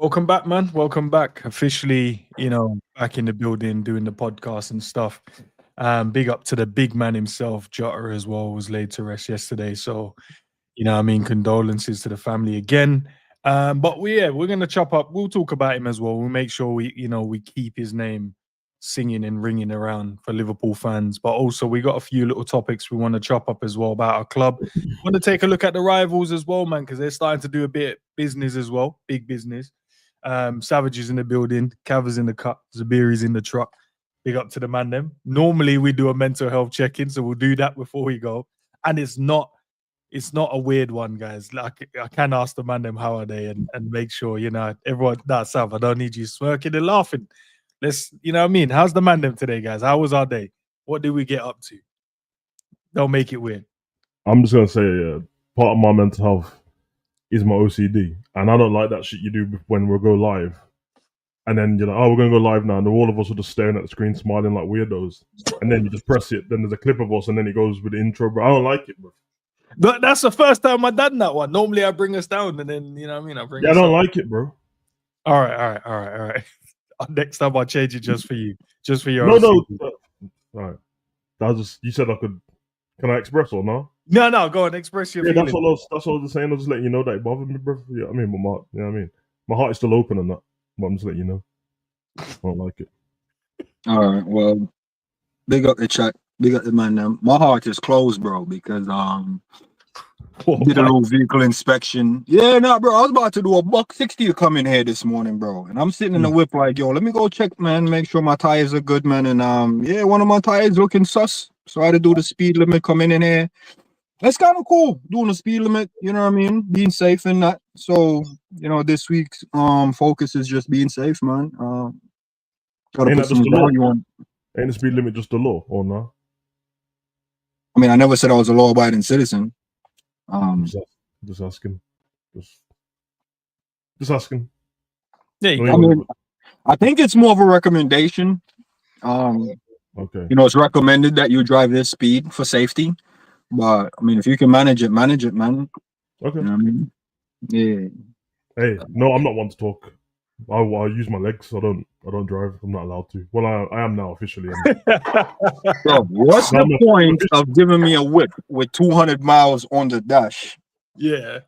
Welcome back, man. Welcome back. Officially, back in the building doing the podcast and stuff. Big up to the big man himself, Jota as well, was laid to rest yesterday. So, condolences to the family again. We're gonna chop up. We'll talk about him as well. We'll make sure we keep his name singing and ringing around for Liverpool fans. But also we got a few little topics we want to chop up as well about our club. Want to take a look at the rivals as well, man, because they're starting to do a bit of business as well, big business. Savage is in the building, Cav is in the cut, Zabiri's in the truck. Big up to the man them. Normally we do a mental health check-in, so we'll do that before we go. And it's not a weird one, guys. Like I can ask the man them how are they and make sure, everyone that's Sav, I don't need you smirking and laughing. Let's, how's the man them today, guys? How was our day? What did we get up to? Don't make it weird. I'm just gonna say, part of my mental health is my OCD, and I don't like that shit you do when we go live. And then you're like, oh, we're gonna go live now, and all of us are just staring at the screen, smiling like weirdos. And then you just press it. Then there's a clip of us, and then it goes with the intro. But I don't like it, bro. But that's the first time I've done that one. Normally I bring us down, and then I bring. I don't like it, bro. All right. Next time I'll change it just for you, just for your. No. All right. That was just, you said I could. Can I express or no? No. Go on, express your feelings. That's what I was saying. I was just letting you know that it bothered me, bro. Yeah, my heart is still open on that. But I'm just letting you know. I don't like it. All right. Well, big up the chat. Big up the man. Now. My heart is closed, bro, because did a little vehicle inspection. Yeah, bro. I was about to do a $160 to come in here this morning, bro. And I'm sitting in the whip like, yo, let me go check, man, make sure my tires are good, man. And one of my tires looking sus. So I had to do the speed limit coming in here. That's kind of cool, doing the speed limit, you know what I mean? Being safe in that. So, this week's focus is just being safe, man. Gotta Ain't put some value on. Ain't the speed limit just the law, or no? I mean, I never said I was a law-abiding citizen. Just asking. Just asking. Yeah, I think it's more of a recommendation. Okay. It's recommended that you drive this speed for safety. But I mean, if you can manage it, man. Okay. You know what I mean? Yeah. Hey, no, I'm not one to talk. I use my legs. I don't drive. I'm not allowed to. Well, I am now officially. Bro, what's the point of giving me a whip with 200 miles on the dash? Yeah.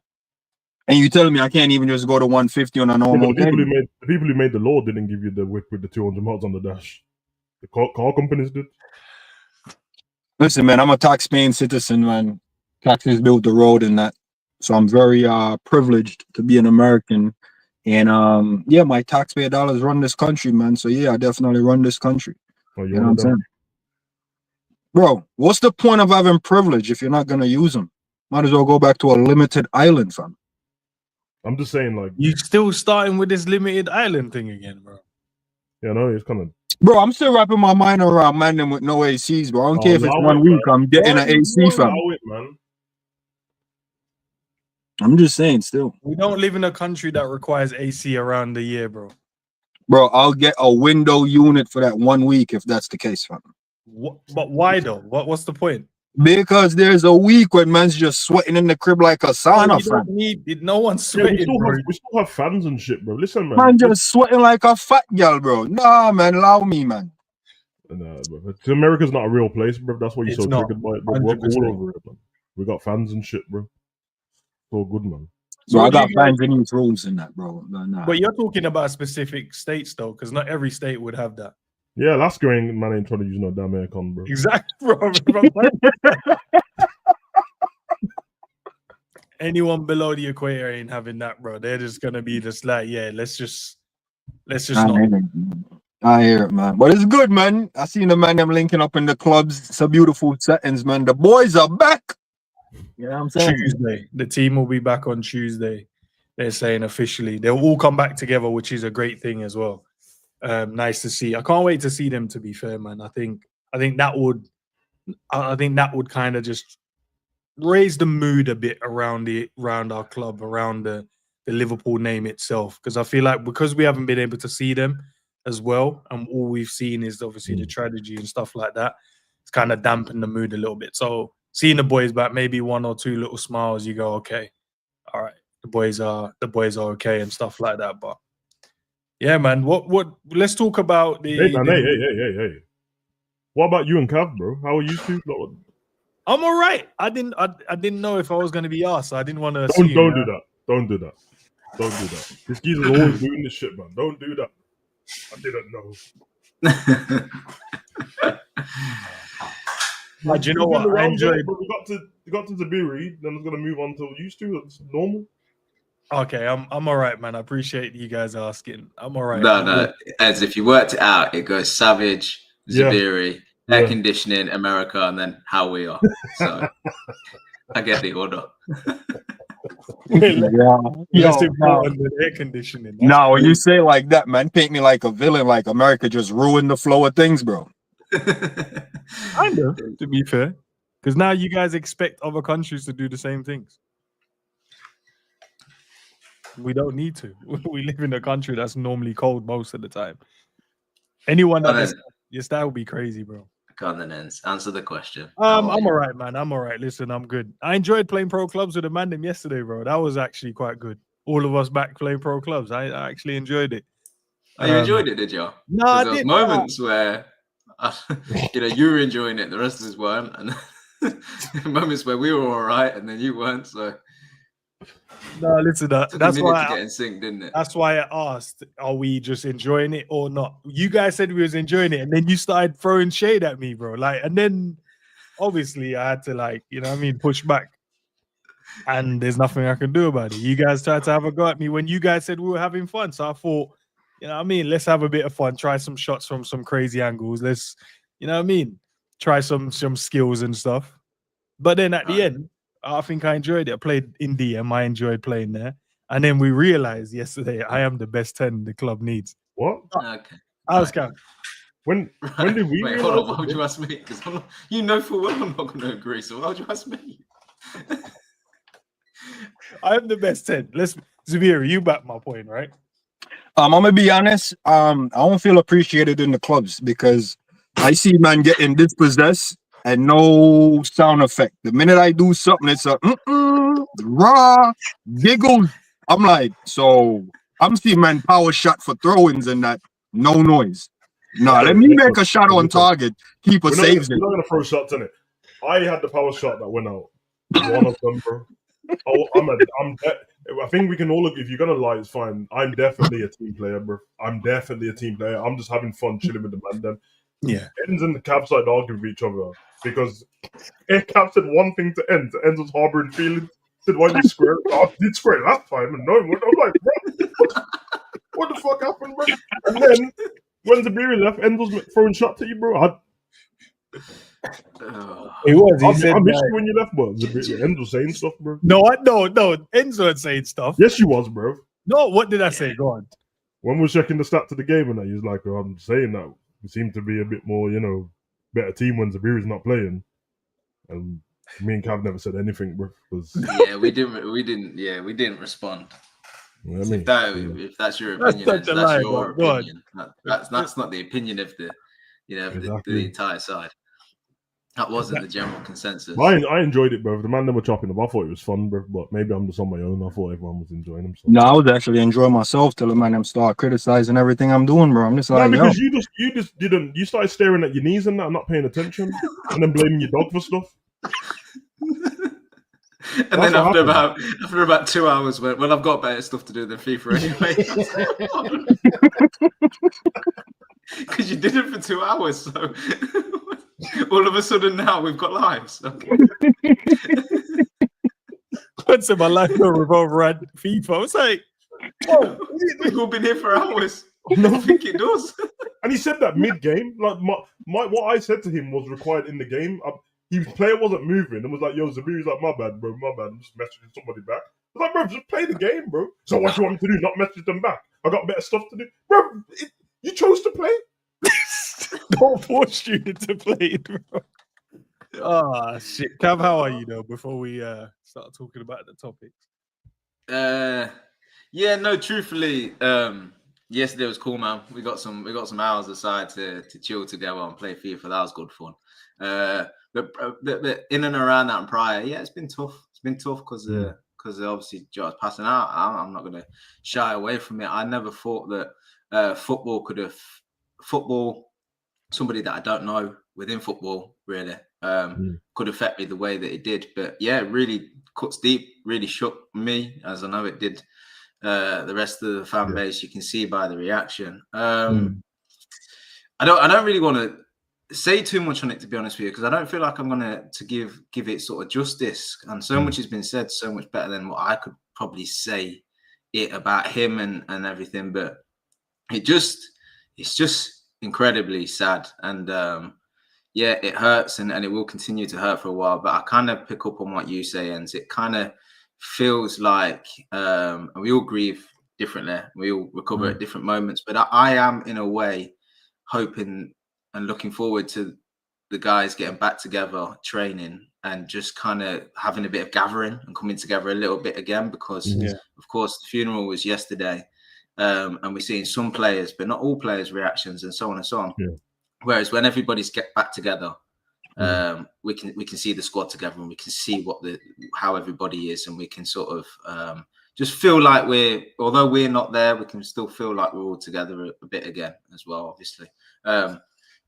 And you telling me I can't even just go to 150 on a normal day? The people who made the law didn't give you the whip with the 200 miles on the dash. The car companies did. Listen, man, I'm a tax-paying citizen, man. Taxes built the road and that. So I'm very privileged to be an American. And my taxpayer dollars run this country, man. So yeah, I definitely run this country. Oh, you know what I'm saying? Bro, what's the point of having privilege if you're not gonna use them? Might as well go back to a limited island, fam. I'm just saying, like, you still starting with this limited island thing again, bro. Yeah, no, it's kind of. Bro, I'm still wrapping my mind around man with no ACs, bro. I don't care if it's 1 week. I'm getting an AC, fam. Man. I'm just saying, still. We don't live in a country that requires AC around the year, bro. Bro, I'll get a window unit for that 1 week if that's the case, fam. But why though? What's the point? Because there's a week when man's just sweating in the crib like a sauna, fam. No one's sweating, we still have fans and shit, bro. Listen, man. Man just sweating like a fat girl, bro. Nah, man, allow me, man. Nah, bro. America's not a real place, bro. That's why you're so triggered by it, bro. We're all over it, man. We got fans and shit, bro. It's all good, man. So I got fans in these rooms and that, bro. Nah. But you're talking about specific states, though, because not every state would have that. Yeah, Alaska ain't trying to use no damn aircon, bro. Exactly, bro. Anyone below the equator ain't having that, bro. They're just gonna be just like, yeah, let's just I hear it, man. But it's good, man. I seen the man them linking up in the clubs. It's a beautiful settings, man. The boys are back. You know what I'm saying? Tuesday. The team will be back on Tuesday. They're saying officially. They'll all come back together, which is a great thing as well. Nice to see. I can't wait to see them, to be fair, man. I think that would kind of just raise the mood a bit around our club, around the Liverpool name itself. Because I feel like because we haven't been able to see them as well, and all we've seen is obviously the tragedy and stuff like that, it's kind of dampened the mood a little bit. So seeing the boys back, maybe one or two little smiles, you go, okay, all right, the boys are okay and stuff like that. But Yeah, man. What? Let's talk about the. Hey, man, hey. What about you and Cav, bro? How are you two? I'm all right. I didn't know if I was going to be asked. So I didn't want to Don't assume. do that. Don't do that. Don't do that. This geezer's always doing this shit, man. Don't do that. I didn't know. Do you know what? I enjoyed. But we got to Zabiri, then it's gonna move on to used to. It's normal. Okay, I'm all right, man. I appreciate you guys asking. I'm all right. No. As if you worked it out, it goes Savage, Zabiri, air conditioning, America, and then how we are. So I get the order. Less important than air conditioning. Now, when you say like that, man, paint me like a villain, like America just ruined the flow of things, bro. Kind of, to be fair, because now you guys expect other countries to do the same things. We don't need to. We live in a country that's normally cold most of the time. Anyone that that would be crazy, bro. Continents. Answer the question. I'm all right, man. I'm all right. Listen, I'm good. I enjoyed playing pro clubs with the Mandem yesterday, bro. That was actually quite good. All of us back playing pro clubs. I actually enjoyed it. Oh, you enjoyed it, did you? No, I did. Moments where you were enjoying it, the rest of us weren't, and moments where we were all right, and then you weren't. So no, listen, that's why to get in sync, didn't it? That's why I asked, are we just enjoying it or not? You guys said we was enjoying it, and then you started throwing shade at me, bro. Like, and then obviously I had to, like, you know what I mean, push back. And there's nothing I can do about it. You guys tried to have a go at me when you guys said we were having fun. So I thought, you know what I mean, let's have a bit of fun, try some shots from some crazy angles. Let's, you know what I mean, try some skills and stuff. But then at the end, I think I enjoyed it. I played in DM. I enjoyed playing there. And then we realized yesterday I am the best 10 the club needs. What? Okay. I was kind of, when did we Wait, hold on, why would you ask me? Because you know full well I'm not going to agree, so why would you ask me? I am the best 10. Zabir, you back my point, right? I'm gonna be honest. I don't feel appreciated in the clubs because I see man getting dispossessed and no sound effect. The minute I do something, it's a raw giggles. I'm like, so I'm seeing man power shot for throw-ins and that, no noise. No, let me make a shot on target. Keeper saves it. We're not gonna throw shots in it. I had the power shot that went out. One of them, bro. I think we can all agree. If you're gonna lie, it's fine. I'm definitely a team player, bro. I'm definitely a team player. I'm just having fun chilling with the man. Then, Ends and the Cap started arguing with each other because Cap said one thing to Ends. Ends was harboring feelings. Said, "Why did you square? I did square last time." And no, I'm like, bro, what the fuck happened, bro? And then when Zabiri left, Ends was throwing shots at you, bro. He was. He said, I missed you when you left, bro. Ends was saying stuff, bro. No. Enzo was saying stuff. Yes, you was, bro. No, what did I say? Go on. When we were checking the stats of the game, and he was like, I'm saying that we seem to be a bit more, better team when Zabiri's not playing. And me and Cav never said anything, bro. We didn't respond. You know what I mean? If that's your opinion, that's your opinion. That's not the opinion of the the entire side. That wasn't the general consensus. I enjoyed it, bro. The man that were chopping up, I thought it was fun, bro. But maybe I'm just on my own. I thought everyone was enjoying them. No, I was actually enjoying myself till the man them start criticizing everything I'm doing, bro. I'm just like, because you just didn't. You started staring at your knees and that, not paying attention, and then blaming your dog for stuff. And then after about 2 hours, well, I've got better stuff to do than FIFA anyway. Because you did it for 2 hours, so all of a sudden now we've got lives. Okay. Once in my life will revolve around FIFA. I was like, we've all been here for hours. No, I think it does. And he said that mid-game. Like what I said to him was required in the game. His player wasn't moving and was like, yo, Zabiri's like, my bad, bro, my bad. I'm just messaging somebody back. I was like, bro, just play the game, bro. So what do you want me to do? Not message them back? I got better stuff to do. Bro, you chose to play? Don't force you to play, bro. Oh, shit. Cav, how are you, though, before we start talking about the topics? Truthfully, yesterday was cool, man. We got some hours aside to chill together and play FIFA. That was good fun. But in and around that and prior, it's been tough. It's been tough because obviously Joe's passing out. I'm not going to shy away from it. I never thought that football, somebody that I don't know within football really could affect me the way that it did. But yeah, it really cuts deep, really shook me, as I know it did the rest of the fan base. You can see by the reaction. I don't really want to say too much on it, to be honest with you, because I don't feel like I'm going to give it sort of justice. And so much has been said, so much better than what I could probably say it about him and everything. But it's just incredibly sad. And yeah, it hurts and it will continue to hurt for a while. But I kind of pick up on what you say, and it kind of feels like we all grieve differently. We all recover at different moments. But I am, in a way, hoping and looking forward to the guys getting back together, training, and just kind of having a bit of gathering and coming together a little bit again, because of course the funeral was yesterday, and we're seeing some players, but not all players' reactions and so on and so on. Whereas when everybody's get back together, we can see the squad together, and we can see how everybody is, and we can sort of just feel like although we're not there, we can still feel like we're all together a bit again as well, obviously.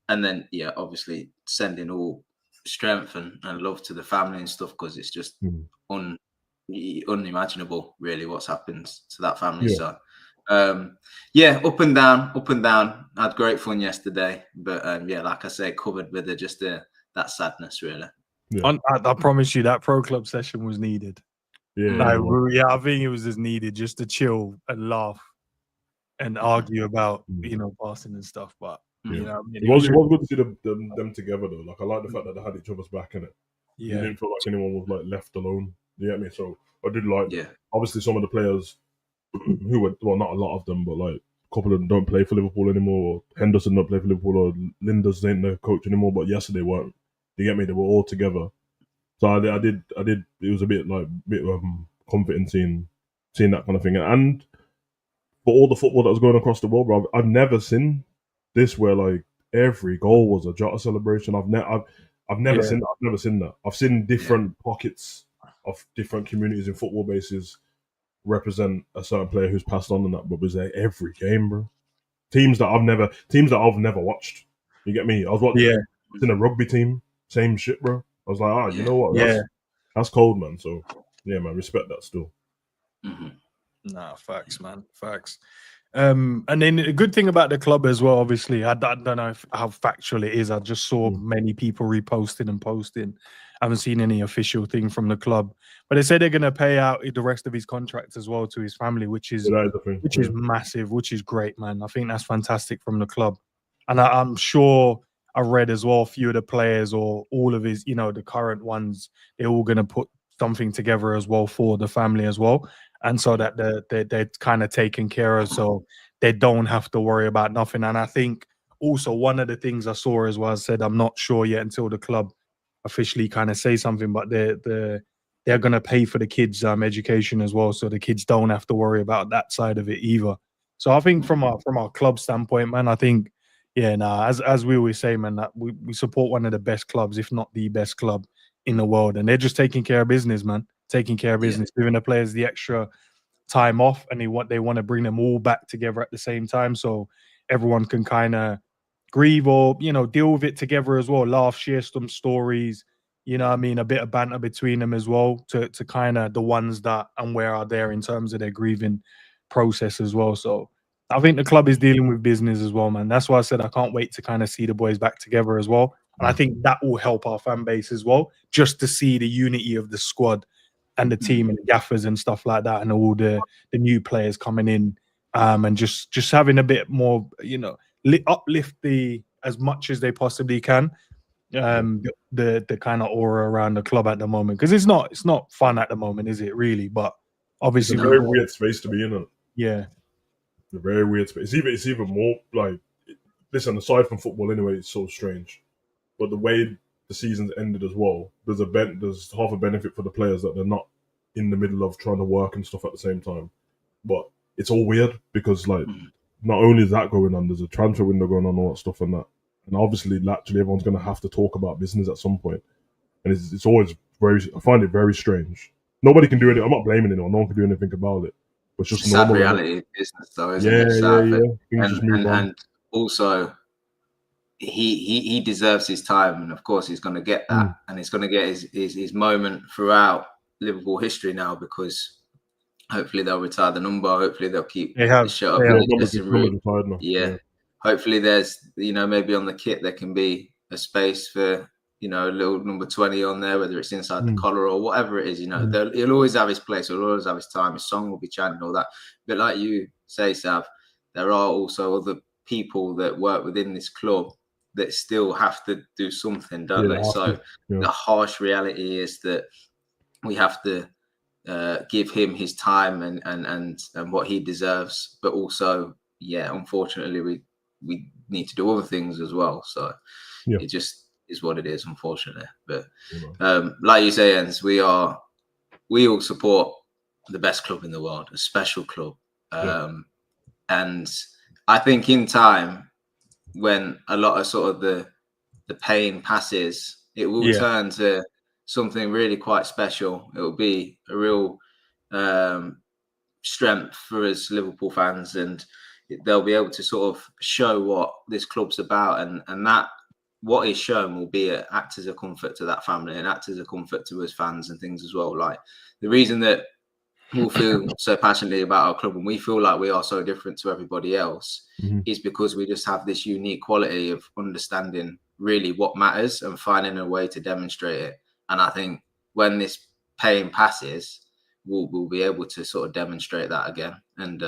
And then, yeah, obviously sending all strength and love to the family and stuff, because it's just unimaginable, really, what's happened to that family. So, yeah, up and down. I had great fun yesterday, but yeah, like I say, covered with that sadness, really. I promise you that pro club session was needed. I think it was just needed just to chill and laugh and argue about passing and stuff. But you know, it was good to see them together though. Like, I like the fact that they had each other's back in it. You didn't feel like anyone was like left alone. You get me? So I did like. Obviously, some of the players who were, well, not a lot of them, but like a couple of them don't play for Liverpool anymore. Or Henderson don't play for Liverpool, or Linda's ain't the coach anymore. But yesterday weren't. You get me? They were all together. So I did. It was a bit comforting seeing that kind of thing. And for all the football that was going across the world, bro, I've never seen this where like every goal was a Jota celebration. I've never seen that. I've never seen that. I've seen different pockets of different communities in football bases represent a certain player who's passed on, and that, but was there every game, bro. Teams that I've never watched. You get me? I was watching in a rugby team, same shit, bro. I was like, you know what? That's cold, man. So yeah, man, respect that still. Nah, facts, man, facts. And then a good thing about the club as well, obviously, I don't know how factual it is. I just saw many people reposting and posting. I haven't seen any official thing from the club, but they say they're going to pay out the rest of his contract as well to his family, which is massive, which is great, man. I think that's fantastic from the club. And I'm sure I read as well, a few of the players or all of his, the current ones, they're all going to put something together as well for the family as well. And so that they're kind of taken care of, so they don't have to worry about nothing. And I think also one of the things I saw as well, I said, I'm not sure yet until the club officially kind of say something, but they're going to pay for the kids' education as well, so the kids don't have to worry about that side of it either. So I think from our club standpoint, man, I think, as we always say, man, that we support one of the best clubs, if not the best club in the world, and they're just taking care of business, man. Taking care of business, giving the players the extra time off, and they want to bring them all back together at the same time, so everyone can kind of grieve or deal with it together as well. Laugh, share some stories, a bit of banter between them as well, to kind of the ones that and where are there in terms of their grieving process as well. So I think the club is dealing with business as well, man. That's why I said I can't wait to kind of see the boys back together as well, and I think that will help our fan base as well, just to see the unity of the squad and the team and the gaffers and stuff like that, and all the new players coming in, and just having a bit more, uplift as much as they possibly can, the kind of aura around the club at the moment, because it's not fun at the moment, is it really? But obviously, it's a very weird space to be in. Yeah, a very weird space. It's even more like, listen, aside from football anyway, it's so strange, but the way the season's ended as well, there's half a benefit for the players that they're not in the middle of trying to work and stuff at the same time. But it's all weird because, like, not only is that going on, there's a transfer window going on, all that stuff and that. And obviously, naturally, everyone's going to have to talk about business at some point. And it's always I find it very strange. Nobody can do anything. I'm not blaming anyone. No one can do anything about it. was just It's a sad normal. reality of business, though, isn't Yeah, it? Sad. yeah. Things just move on. And also, he deserves his time, and of course, he's going to get that, and he's going to get his moment throughout Liverpool history now, because hopefully they'll retire the number. Hopefully they'll keep the shirt up in the dressing room. Yeah. Hopefully there's, maybe on the kit there can be a space for, a little number 20 on there, whether it's inside the collar or whatever it is. He'll always have his place. He'll always have his time. His song will be chanted, all that. But like you say, Sav, there are also other people that work within this club that still have to do something, don't they? So the harsh reality is that we have to give him his time and what he deserves, but also, unfortunately, we need to do other things as well. So it just is what it is, unfortunately. But like you say, Jens, we all support the best club in the world, a special club, and I think in time, when a lot of sort of the pain passes, it will turn to something really quite special. It will be a real strength for us Liverpool fans, and they'll be able to sort of show what this club's about, and that what is shown will be act as a comfort to that family and act as a comfort to us fans and things as well. Like, the reason that we'll feel so passionately about our club and we feel like we are so different to everybody else is because we just have this unique quality of understanding really what matters and finding a way to demonstrate it. And I think when this pain passes, we'll be able to sort of demonstrate that again, and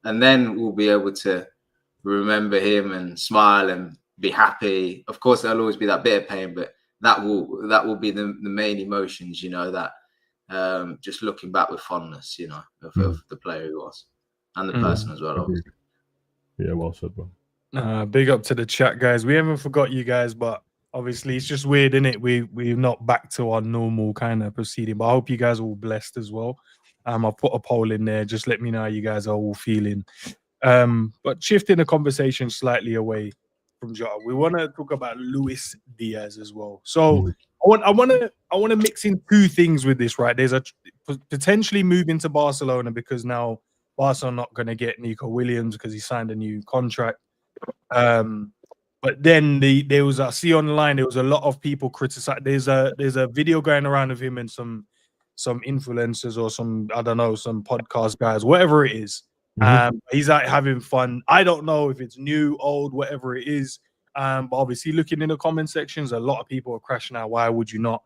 then we'll be able to remember him and smile and be happy. Of course, there'll always be that bit of pain, but that will be the main emotions, that just looking back with fondness, of the player he was and the person as well. Obviously. Yeah, well said, man. Big up to the chat, guys. We haven't forgot you guys, but obviously it's just weird, isn't it? We're not back to our normal kind of proceeding, but I hope you guys are all blessed as well. I'll put a poll in there. Just let me know how you guys are all feeling. But shifting the conversation slightly away from Jota, we want to talk about Luis Díaz as well. So I want to mix in two things with this, right? There's a potentially moving to Barcelona because now Barcelona not going to get Nico Williams because he signed a new contract. But then there was, I see online, there was a lot of people criticize. There's a video going around of him and some influencers or some, I don't know, some podcast guys, whatever it is. He's like having fun. I don't know if it's new, old, whatever it is. But obviously looking in the comment sections, a lot of people are crashing out. Why would you not,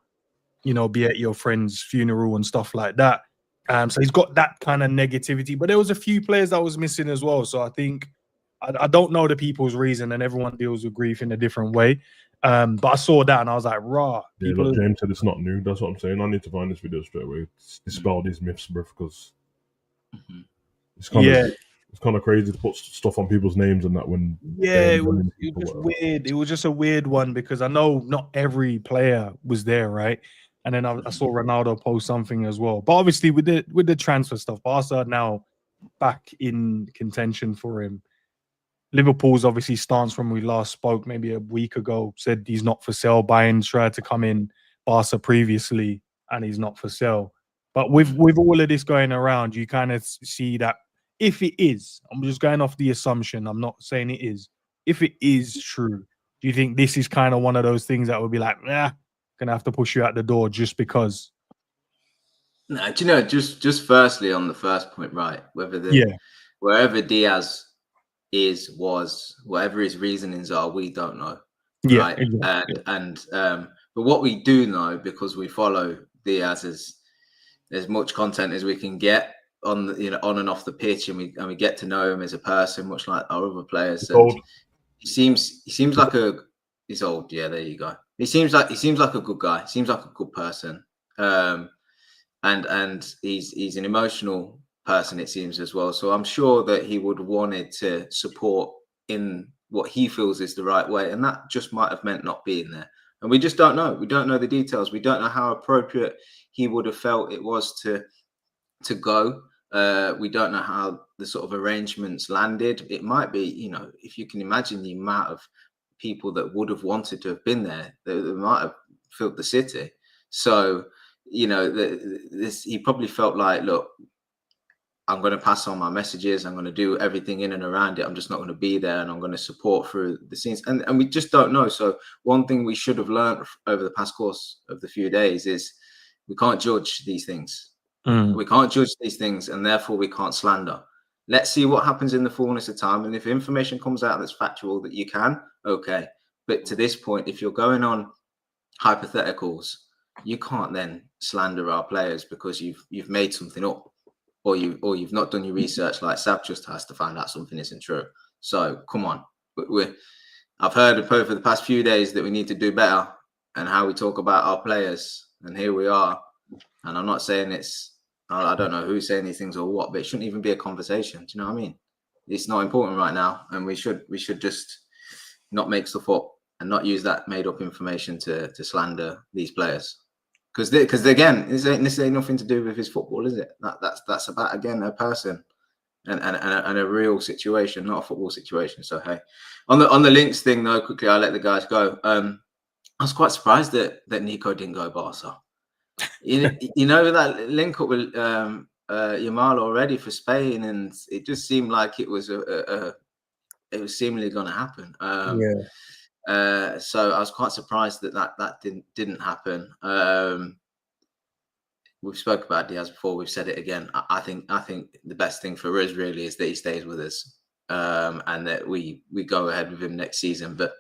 be at your friend's funeral and stuff like that? So he's got that kind of negativity. But there was a few players that was missing as well. So I think, I don't know the people's reason, and everyone deals with grief in a different way. But I saw that and I was like, rah. Yeah, look, James said it's not new. That's what I'm saying. I need to find this video straight away. Dispel these myths, bro, because it's kind of crazy to put stuff on people's names and that when it was just weird. It was just a weird one because I know not every player was there, right? And then I saw Ronaldo post something as well. But obviously with the transfer stuff, Barca now back in contention for him. Liverpool's obviously stance from we last spoke maybe a week ago said he's not for sale. Bayern tried to come in Barca previously and he's not for sale. But with all of this going around, you kind of see that if it is, I'm just going off the assumption, I'm not saying it is. If it is true, do you think this is kind of one of those things that would be like, gonna have to push you out the door just because? No, do you know, just firstly on the first point, right? Wherever Diaz was, whatever his reasonings are, we don't know. Right. Exactly. But what we do know, because we follow Diaz as much content as we can get on on and off the pitch, and we get to know him as a person, much like our other players. And he seems like he's old. Yeah, there you go. He seems like a good guy. He seems like a good person. And he's an emotional person, it seems, as well. So I'm sure that he would wanted to support in what he feels is the right way, and that just might have meant not being there. And we just don't know. We don't know the details. We don't know how appropriate he would have felt it was to go. We don't know how the sort of arrangements landed. It might be, if you can imagine the amount of people that would have wanted to have been there, they might have filled the city. So, he probably felt like, look, I'm going to pass on my messages. I'm going to do everything in and around it. I'm just not going to be there, and I'm going to support through the scenes. And we just don't know. So one thing we should have learned over the past course of the few days is we can't judge these things. We can't judge these things, and therefore we can't slander. Let's see what happens in the fullness of time. And if information comes out that's factual that you can, okay. But to this point, if you're going on hypotheticals, you can't then slander our players because you've made something up. Or you've not done your research like Sav just has to find out something isn't true. So come on, I've heard over the past few days that we need to do better and how we talk about our players, and here we are. And I'm not saying I don't know who's saying these things or what, but it shouldn't even be a conversation. Do you know what I mean? It's not important right now, and we should just not make stuff up and not use that made up information to slander these players. Because again, this ain't nothing to do with his football, is it? That's about, again, a person and a real situation, not a football situation. So hey, on the links thing though, quickly, I'll let the guys go. I was quite surprised that Nico didn't go Barca. You know that link up with Yamal already for Spain, and it just seemed like it was it was seemingly going to happen. So I was quite surprised that didn't happen. We've spoke about Diaz before. We've said it again. I think the best thing for us really is that he stays with us, and that we go ahead with him next season. But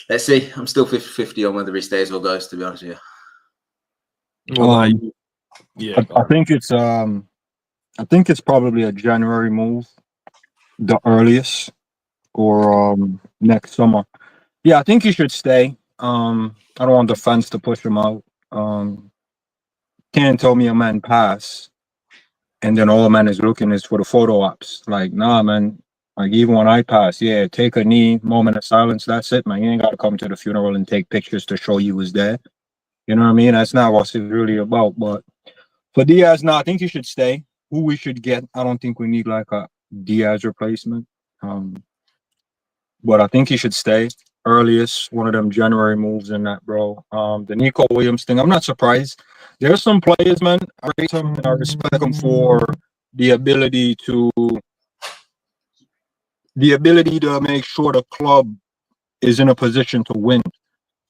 let's see. I'm still 50-50 on whether he stays or goes, to be honest with you. I think it's probably a January move, the earliest, or next summer. Yeah, I think he should stay. I don't want the fans to push him out. Can't tell me a man pass, and then all a man is looking is for the photo ops. Like, nah, man. Like, even when I pass, yeah, take a knee, moment of silence. That's it, man. You ain't got to come to the funeral and take pictures to show you was there. You know what I mean? That's not what it's really about. But for Diaz, I think he should stay. Who we should get, I don't think we need like a Diaz replacement. But I think he should stay. Earliest, one of them January moves in that, bro. The Nico Williams thing, I'm not surprised. There's some players, man. I rate him and I respect him for the ability to make sure the club is in a position to win.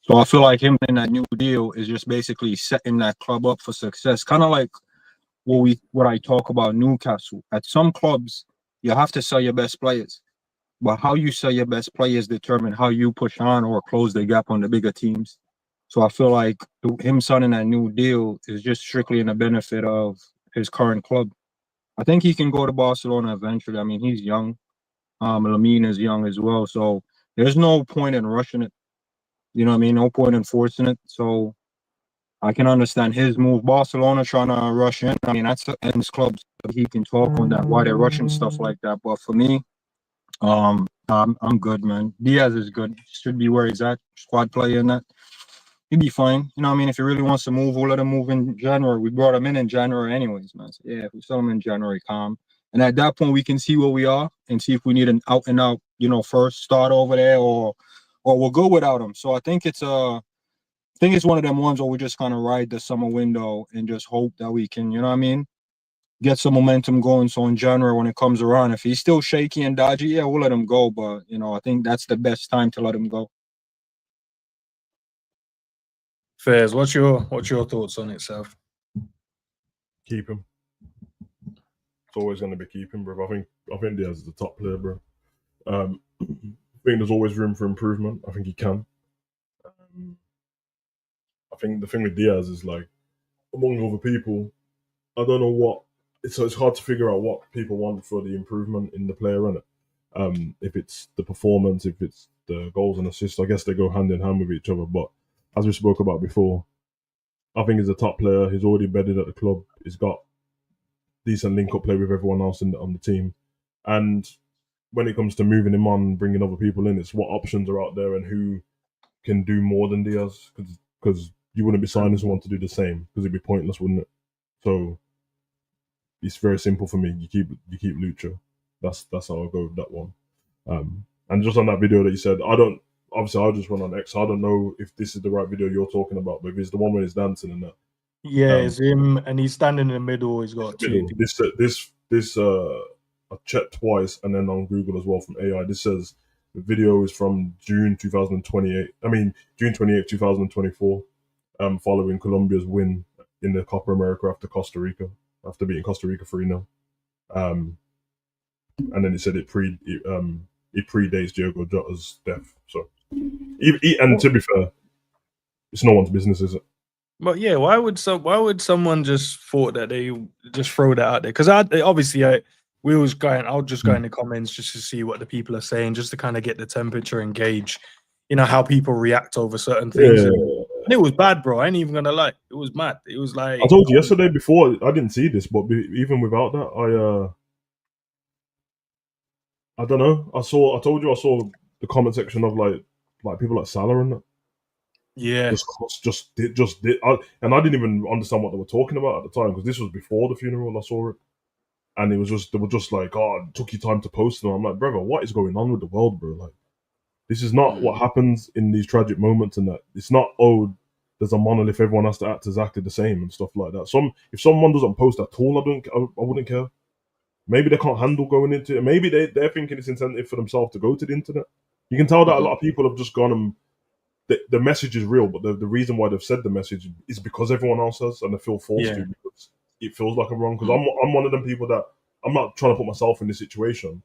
So I feel like him in that new deal is just basically setting that club up for success. Kind of like what I talk about Newcastle. At some clubs, you have to sell your best players. But how you sell your best players determine how you push on or close the gap on the bigger teams. So I feel like him signing that new deal is just strictly in the benefit of his current club. I think he can go to Barcelona eventually. I mean, he's young. Lamine is young as well. So there's no point in rushing it. You know what I mean? No point in forcing it. So I can understand his move. Barcelona trying to rush in. I mean, that's the ends clubs. He can talk on that, why they're rushing stuff like that. But for me, I'm good, man. Diaz is good. Should be where he's at. Squad player in that. He'd be fine. You know what I mean? If he really wants to move, we'll let him move in January. We brought him in January anyways, man. So yeah, if we sell him in January, calm. And at that point, we can see where we are and see if we need an out and out, first start over there or we'll go without him. So I think it's one of them ones where we just kind of ride the summer window and just hope that we can, you know what I mean, get some momentum going. So in January, when it comes around, if he's still shaky and dodgy, yeah, we'll let him go. But, I think that's the best time to let him go. Fairs, what's your thoughts on it, Sav? Keep him. It's always going to be keep him, bro. I think Diaz is the top player, bro. I think there's always room for improvement. I think he can. I think the thing with Diaz is, like, among other people, I don't know what. It's hard to figure out what people want for the improvement in the player, innit? If it's the performance, if it's the goals and assists, I guess they go hand in hand with each other. But as we spoke about before, I think he's a top player. He's already bedded at the club. He's got decent link-up play with everyone else on the team. And when it comes to moving him on, bringing other people in, it's what options are out there and who can do more than Diaz. Because you wouldn't be signing someone to do the same, because it'd be pointless, wouldn't it? So it's very simple for me. You keep Lucha. That's how I'll go with that one. And just on that video that you said, I just went on X. I don't know if this is the right video you're talking about, but if it's the one where he's dancing and that. Yeah, it's him, and he's standing in the middle. He's got two. This I checked twice, and then on Google as well from AI. This says the video is from June 2028. I mean June 28th, 2024. Following Colombia's win in the Copa America after beating Costa Rica 3-0. And then it said it predates Diogo Jota's death. So, and to be fair, it's no one's business, is it? But yeah, why would someone just thought that they just throw that out there? Because I was just go in the comments just to see what the people are saying, just to kind of get the temperature and gauge, how people react over certain things. Yeah. And it was bad, bro. I ain't even gonna lie. It was mad. It was like I told you yesterday before. I didn't see this, but even without that, I don't know. I told you I saw the comment section of like people like Salah and that. Yeah. Just did. And I didn't even understand what they were talking about at the time, because this was before the funeral. I saw it, and they were just like, "Oh, it took you time to post." And I'm like, "Brother, what is going on with the world, bro? Like, this is not what happens in these tragic moments, and that it's not. Oh, there's a monolith. Everyone has to act exactly the same and stuff like that. If someone doesn't post at all, I wouldn't care. Maybe they can't handle going into it. Maybe they're thinking it's incentive for themselves to go to the internet. You can tell that a lot of people have just gone and the message is real, but the reason why they've said the message is because everyone else has, and they feel forced to, because it feels like I'm wrong. Because I'm one of them people that I'm not trying to put myself in this situation,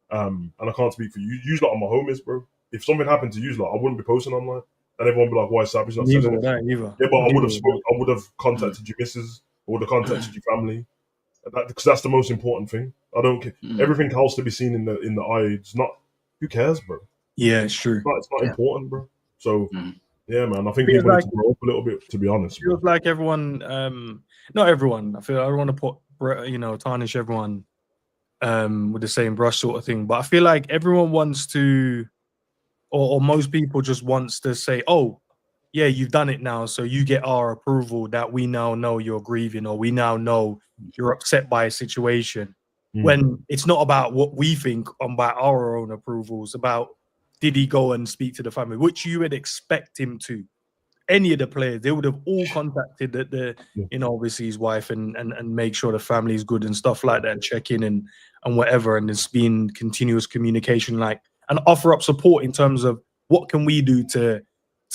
and I can't speak for you. Usually, I'm my homies, bro. If something happened to you, I wouldn't be posting online, and everyone would be like, "Why is Savage not saying anything?" Yeah, but I would have contacted your missus, I would have contacted your family, because that's the most important thing. I don't care. Everything else to be seen in the eye. It's not. Who cares, bro? Yeah, it's true. It's not important, bro. So, yeah, man, I think people need to grow up a little bit, to be honest. It feels like everyone, not everyone, I don't want to put, tarnish everyone with the same brush sort of thing, but I feel like everyone wants to, or most people just wants to say, oh, yeah, you've done it now, so you get our approval that we now know you're grieving, or we now know you're upset by a situation, when it's not about what we think, about our own approvals, about did he go and speak to the family, which you would expect him to. Any of the players, they would have all contacted obviously his wife and make sure the family is good and stuff like that, and check in and whatever, and there's been continuous communication, and offer up support in terms of what can we do to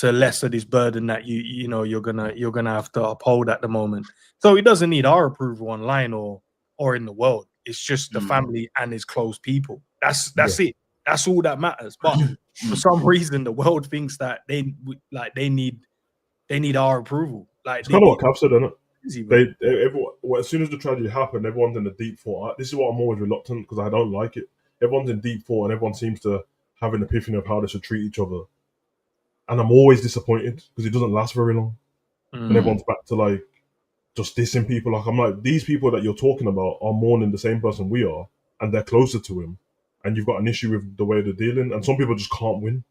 lessen this burden that you're gonna have to uphold at the moment. So he doesn't need our approval online or in the world. It's just the family and his close people. That's it. That's all that matters. But for some reason, the world thinks that they need our approval. It's kind of what Cav said, isn't it? As soon as the tragedy happened, everyone's in a deep thought. This is what I'm always reluctant, because I don't like it. Everyone's in deep thought, and everyone seems to have an epiphany of how they should treat each other. And I'm always disappointed, because it doesn't last very long. And everyone's back to just dissing people. I'm like, these people that you're talking about are mourning the same person we are, and they're closer to him. And you've got an issue with the way they're dealing, and some people just can't win.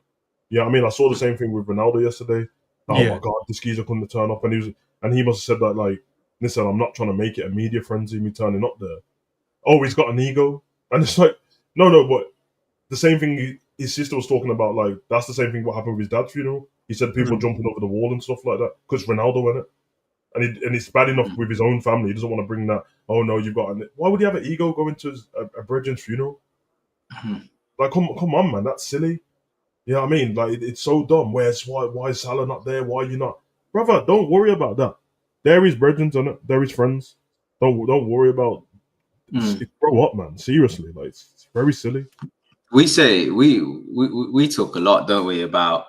Yeah, I mean, I saw the same thing with Ronaldo yesterday. Oh my God, this geezer couldn't turn up, and he must have said that listen, I'm not trying to make it a media frenzy, me turning up there. Oh, he's got an ego, and it's like, no, but the same thing his sister was talking about, that's the same thing what happened with his dad's funeral. He said people jumping over the wall and stuff like that because Ronaldo in it, and it's bad enough with his own family. He doesn't want to bring that. Oh no, you've got why would he have an ego going to a brethren's funeral? Come on, man, that's silly. You know what I mean? It's so dumb. Why is Salah not there? Why are you not? Brother, don't worry about that. There is brethren on it. There is friends. Don't worry about it. Grow up, man. Seriously. It's very silly. We say we talk a lot, don't we, about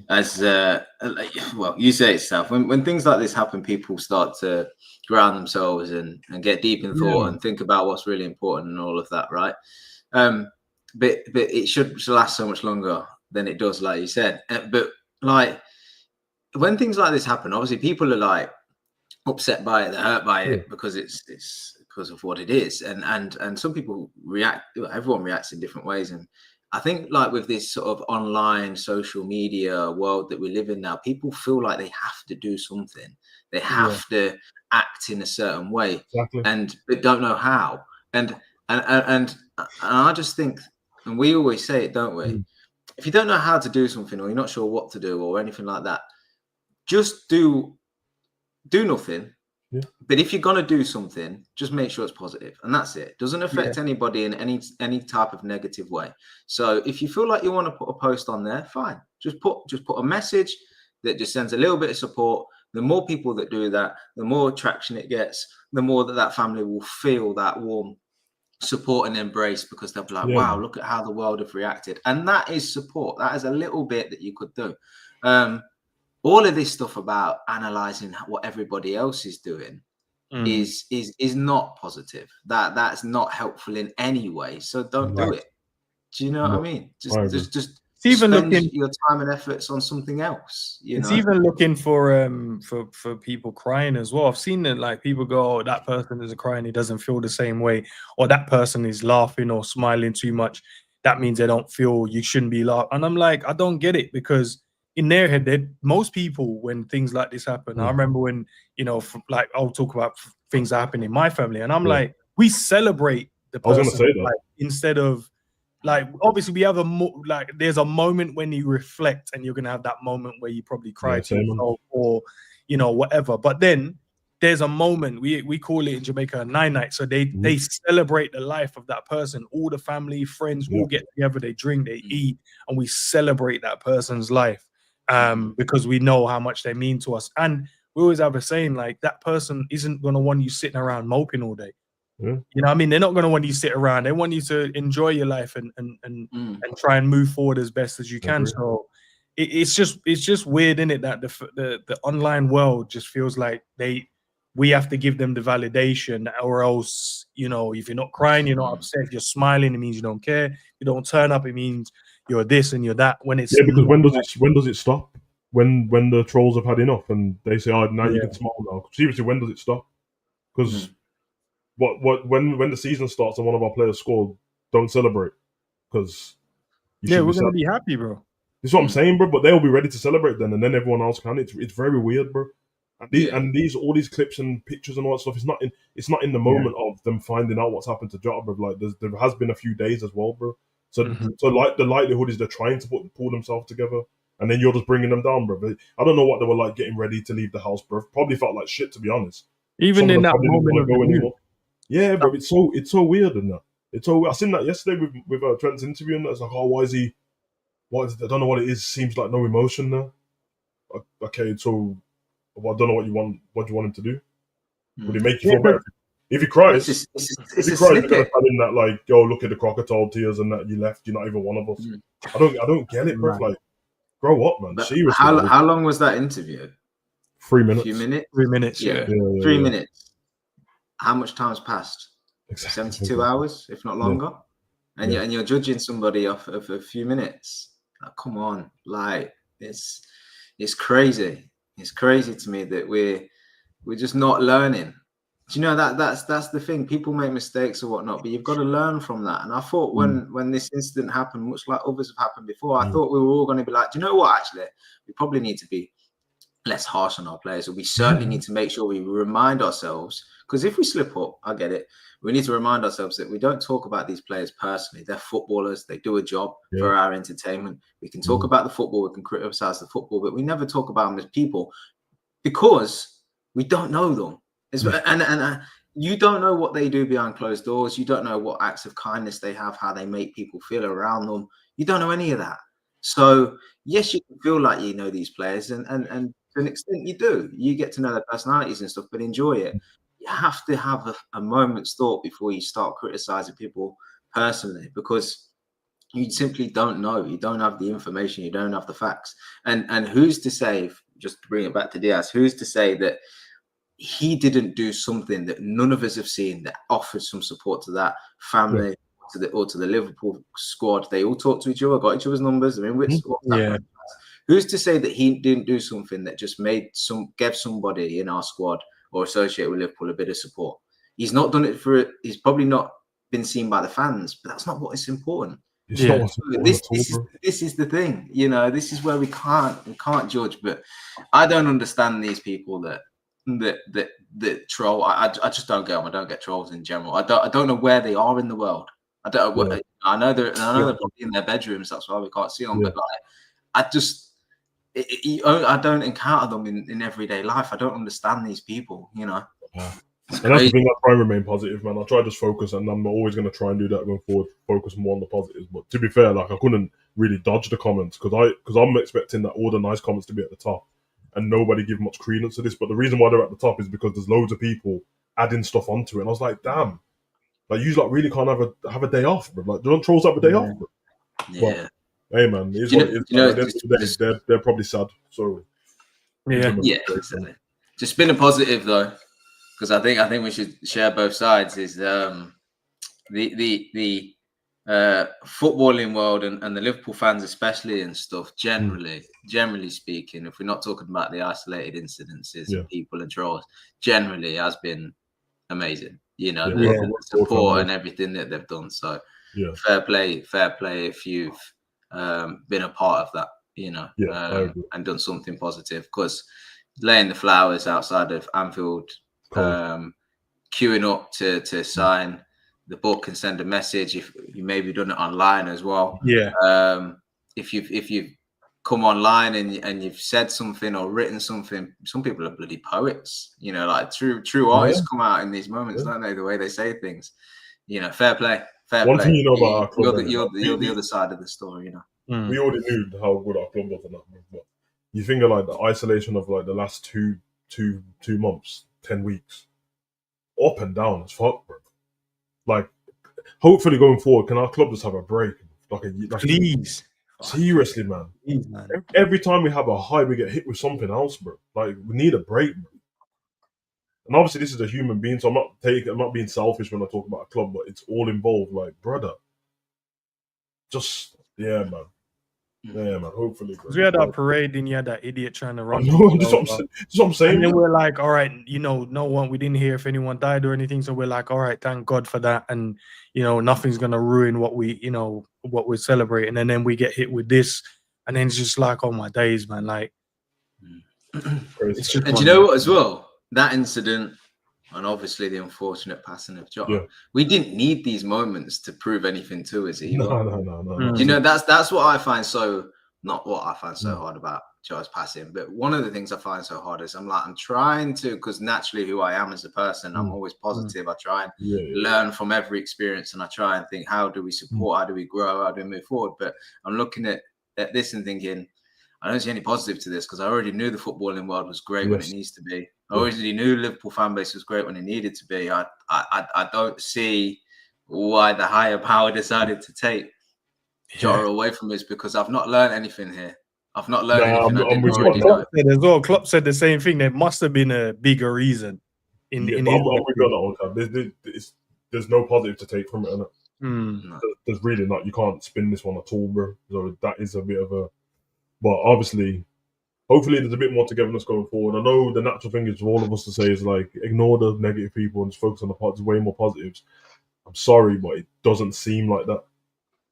as well, you say it, Saf. When things like this happen, people start to ground themselves and get deep in thought and think about what's really important and all of that, right? But it should last so much longer than it does, like you said. But when things like this happen, obviously people are upset by it, they're hurt by it because it's because of what it is, and some people react. Everyone reacts in different ways, and I think with this sort of online social media world that we live in now, people feel like they have to do something. They have to act in a certain way, but don't know how. And I just think, and we always say it, don't we? If you don't know how to do something, or you're not sure what to do, or anything like that, just do nothing Yeah. But if you're gonna do something, just make sure it's positive, and that's it. Doesn't affect anybody in any type of negative way. So if you feel like you want to put a post on there, fine. Just put a message that just sends a little bit of support. The more people that do that, the more traction it gets, the more that family will feel that warm support and embrace, because they'll be like, wow, look at how the world have reacted. And that is support. That is a little bit that you could do. All of this stuff about analyzing what everybody else is doing is not positive. That's not helpful in any way. So don't do it. Do you know what I mean? Just even spend looking your time and efforts on something else. It's even looking for people crying as well. I've seen that, like, people go, oh, that person is crying, he doesn't feel the same way, or that person is laughing or smiling too much. That means they don't feel you shouldn't be laughing. And I'm like, I don't get it, because in their head, most people, when things like this happen, I remember when, like, I'll talk about things that happen in my family, and I'm like, we celebrate the person. I was going to say that. Like, instead of, like, obviously we have there's a moment when you reflect, and you're gonna have that moment where you probably cry to yourself, or whatever. But then there's a moment, we call it in Jamaica a night. So they celebrate the life of that person. All the family, friends all get together, they drink, they eat, and we celebrate that person's life, because we know how much they mean to us. And we always have a saying, like, that person isn't gonna want you sitting around moping all day. Yeah. You know what I mean? They're not going to want you to sit around. They want you to enjoy your life and try and move forward as best as you can. So it's just weird, isn't it, that the online world just feels like we have to give them the validation, or else, if you're not crying, you're not upset. If you're smiling, it means you don't care. You don't turn up, it means you're this and you're that. When it's because when does it stop? When the trolls have had enough and they say, oh, now you can smile now. Seriously, when does it stop? Because when the season starts and one of our players scored, don't celebrate, because we're gonna be happy, bro. This is what I'm saying, bro. But they'll be ready to celebrate then, and then everyone else can. It's very weird, bro. And all these clips and pictures and all that stuff, it's not in the moment of them finding out what's happened to Jota, bro. Like, there has been a few days as well, bro. So like, the likelihood is they're trying to pull themselves together, and then you're just bringing them down, bro. But I don't know what they were like getting ready to leave the house, bro. Probably felt like shit, to be honest. Even in that moment of the yeah, bro, it's so weird, and that it's so. I seen that yesterday with Trent's interview, and it's like, oh, why is he? I don't know what it is. Seems like no emotion there. Okay, so I don't know what you want. What do you want him to do? Would it make you feel better if he cries? If he cries, they're gonna tell him that, like, yo, look at the crocodile tears and that you left. You're not even one of us. I don't get it, bro. Like, grow up, man. Seriously. How long was that interview? 3 minutes. A few minutes. 3 minutes. Yeah. 3 minutes. How much time's passed? Exactly. 72 hours, if not longer. And you're judging somebody off of a few minutes. Like, come on, like, it's crazy. It's crazy to me that we're just not learning. Do you know that's the thing? People make mistakes or whatnot, but you've got to learn from that. And I thought when this incident happened, much like others have happened before, I thought we were all going to be like, do you know what? Actually, we probably need to be less harsh on our players. Or we certainly need to make sure we remind ourselves, because if we slip up, I get it. We need to remind ourselves that we don't talk about these players personally. They're footballers. They do a job for our entertainment. We can talk about the football. We can criticize the football, but we never talk about them as people, because we don't know them. And you don't know what they do behind closed doors. You don't know what acts of kindness they have, how they make people feel around them. You don't know any of that. So yes, you can feel like you know these players, and to an extent you do. You get to know their personalities and stuff, but enjoy it. You have to have a moment's thought before you start criticizing people personally, because you simply don't know. You don't have the information. You don't have the facts. And who's to say, just to bring it back to Diaz, who's to say that he didn't do something that none of us have seen that offered some support to that family, to the Liverpool squad? They all talked to each other, got each other's numbers. I mean, who's to say that he didn't do something that just gave somebody in our squad or associated with Liverpool a bit of support? He's not done it he's probably not been seen by the fans, but that's not what is important. This is the thing, this is where we can't judge. But I don't understand these people that troll. I just don't get them. I don't get trolls in general. I don't know where they are in the world. I know they're probably in their bedrooms. That's why we can't see them. But like, I don't encounter them in everyday life. I don't understand these people. And that's the thing, I try and remain positive, man. I try to just focus, and I'm always going to try and do that going forward, focus more on the positives. But to be fair, like, I couldn't really dodge the comments because I'm expecting that all the nice comments to be at the top and nobody give much credence to this. But the reason why they're at the top is because there's loads of people adding stuff onto it. And I was like, damn, like, you like really can't have a day off, bro. Like, don't trolls have a day off, bro. Yeah. But, hey, man, it's what it is. At the end of the day, they're probably sad. So yeah, exactly. Just been a positive though, because I think we should share both sides. Is the footballing world and the Liverpool fans especially and stuff. Generally speaking, if we're not talking about the isolated incidences of people and trolls, generally has been amazing. You know, the support and everything that they've done. So fair play if you've been a part of that, you know, and done something positive. Because laying the flowers outside of Anfield, queuing up to sign the book and send a message. If you maybe done it online as well, if you've come online and you've said something or written something, some people are bloody poets. You know, like true artists come out in these moments, don't they? The way they say things. You know, fair play. One thing you know about our club, you're the other side of the story. You know, we already knew how good our club was, and that, but you think of like the isolation of like the last two months, 10 weeks, up and down as fuck, bro. Like, hopefully going forward, can our club just have a break? Please. Seriously, man. Please, man. Every time we have a high, we get hit with something else, bro. Like, we need a break, bro. And obviously, this is a human being, so I'm not being selfish when I talk about a club, but it's all involved. Like, brother, just man. Yeah, man. Hopefully, bro. We had that parade, and you had that idiot trying to run. That's what I'm saying. And then we're like, all right, you know, we didn't hear if anyone died or anything. So we're like, all right, thank God for that. And, you know, nothing's going to ruin what we're celebrating. And then we get hit with this. And then it's just like, oh my days, man. Like, it's just, and you know what, as well? That incident, and obviously the unfortunate passing of Jota, we didn't need these moments to prove anything to us either. No. You know, that's what I find so, not what I find so hard about Jota's passing, but one of the things I find so hard is I'm trying to, because naturally who I am as a person, I'm always positive. I try and learn from every experience, and I try and think, how do we support, how do we grow, how do we move forward? But I'm looking at this and thinking, I don't see any positive to this, because I already knew the footballing world was great when it needs to be. I already knew Liverpool fan base was great when it needed to be. I don't see why the higher power decided to take Jota away from us, because I've not learned anything here. I've not learned anything I didn't already know. Klopp said the same thing. There must have been a bigger reason. I'm with you on that one. There's no positive to take from it. No. There's really not. You can't spin this one at all, bro. So that is a bit of a. But obviously, hopefully, there's a bit more togetherness going forward. I know the natural thing is for all of us to say is like, ignore the negative people and just focus on the positives, way more positives. I'm sorry, but it doesn't seem like that.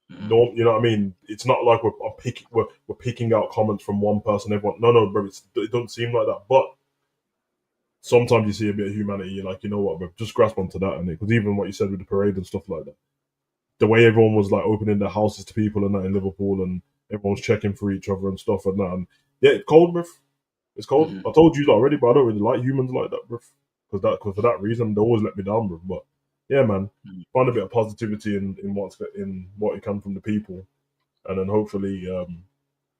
No, you know what I mean? It's not like we're picking out comments from one person. Everyone, no, bro. It doesn't seem like that. But sometimes you see a bit of humanity. You're like, you know what, bro? Just grasp onto that, and because even what you said with the parade and stuff like that, the way everyone was like opening their houses to people and that in Liverpool, and everyone's checking for each other and stuff and that. And it's cold, bro. It's cold. I told you that already, but I don't really like humans like that, bro. Because for that reason, they always let me down, bro. But yeah, man, find a bit of positivity in what you can from the people, and then hopefully,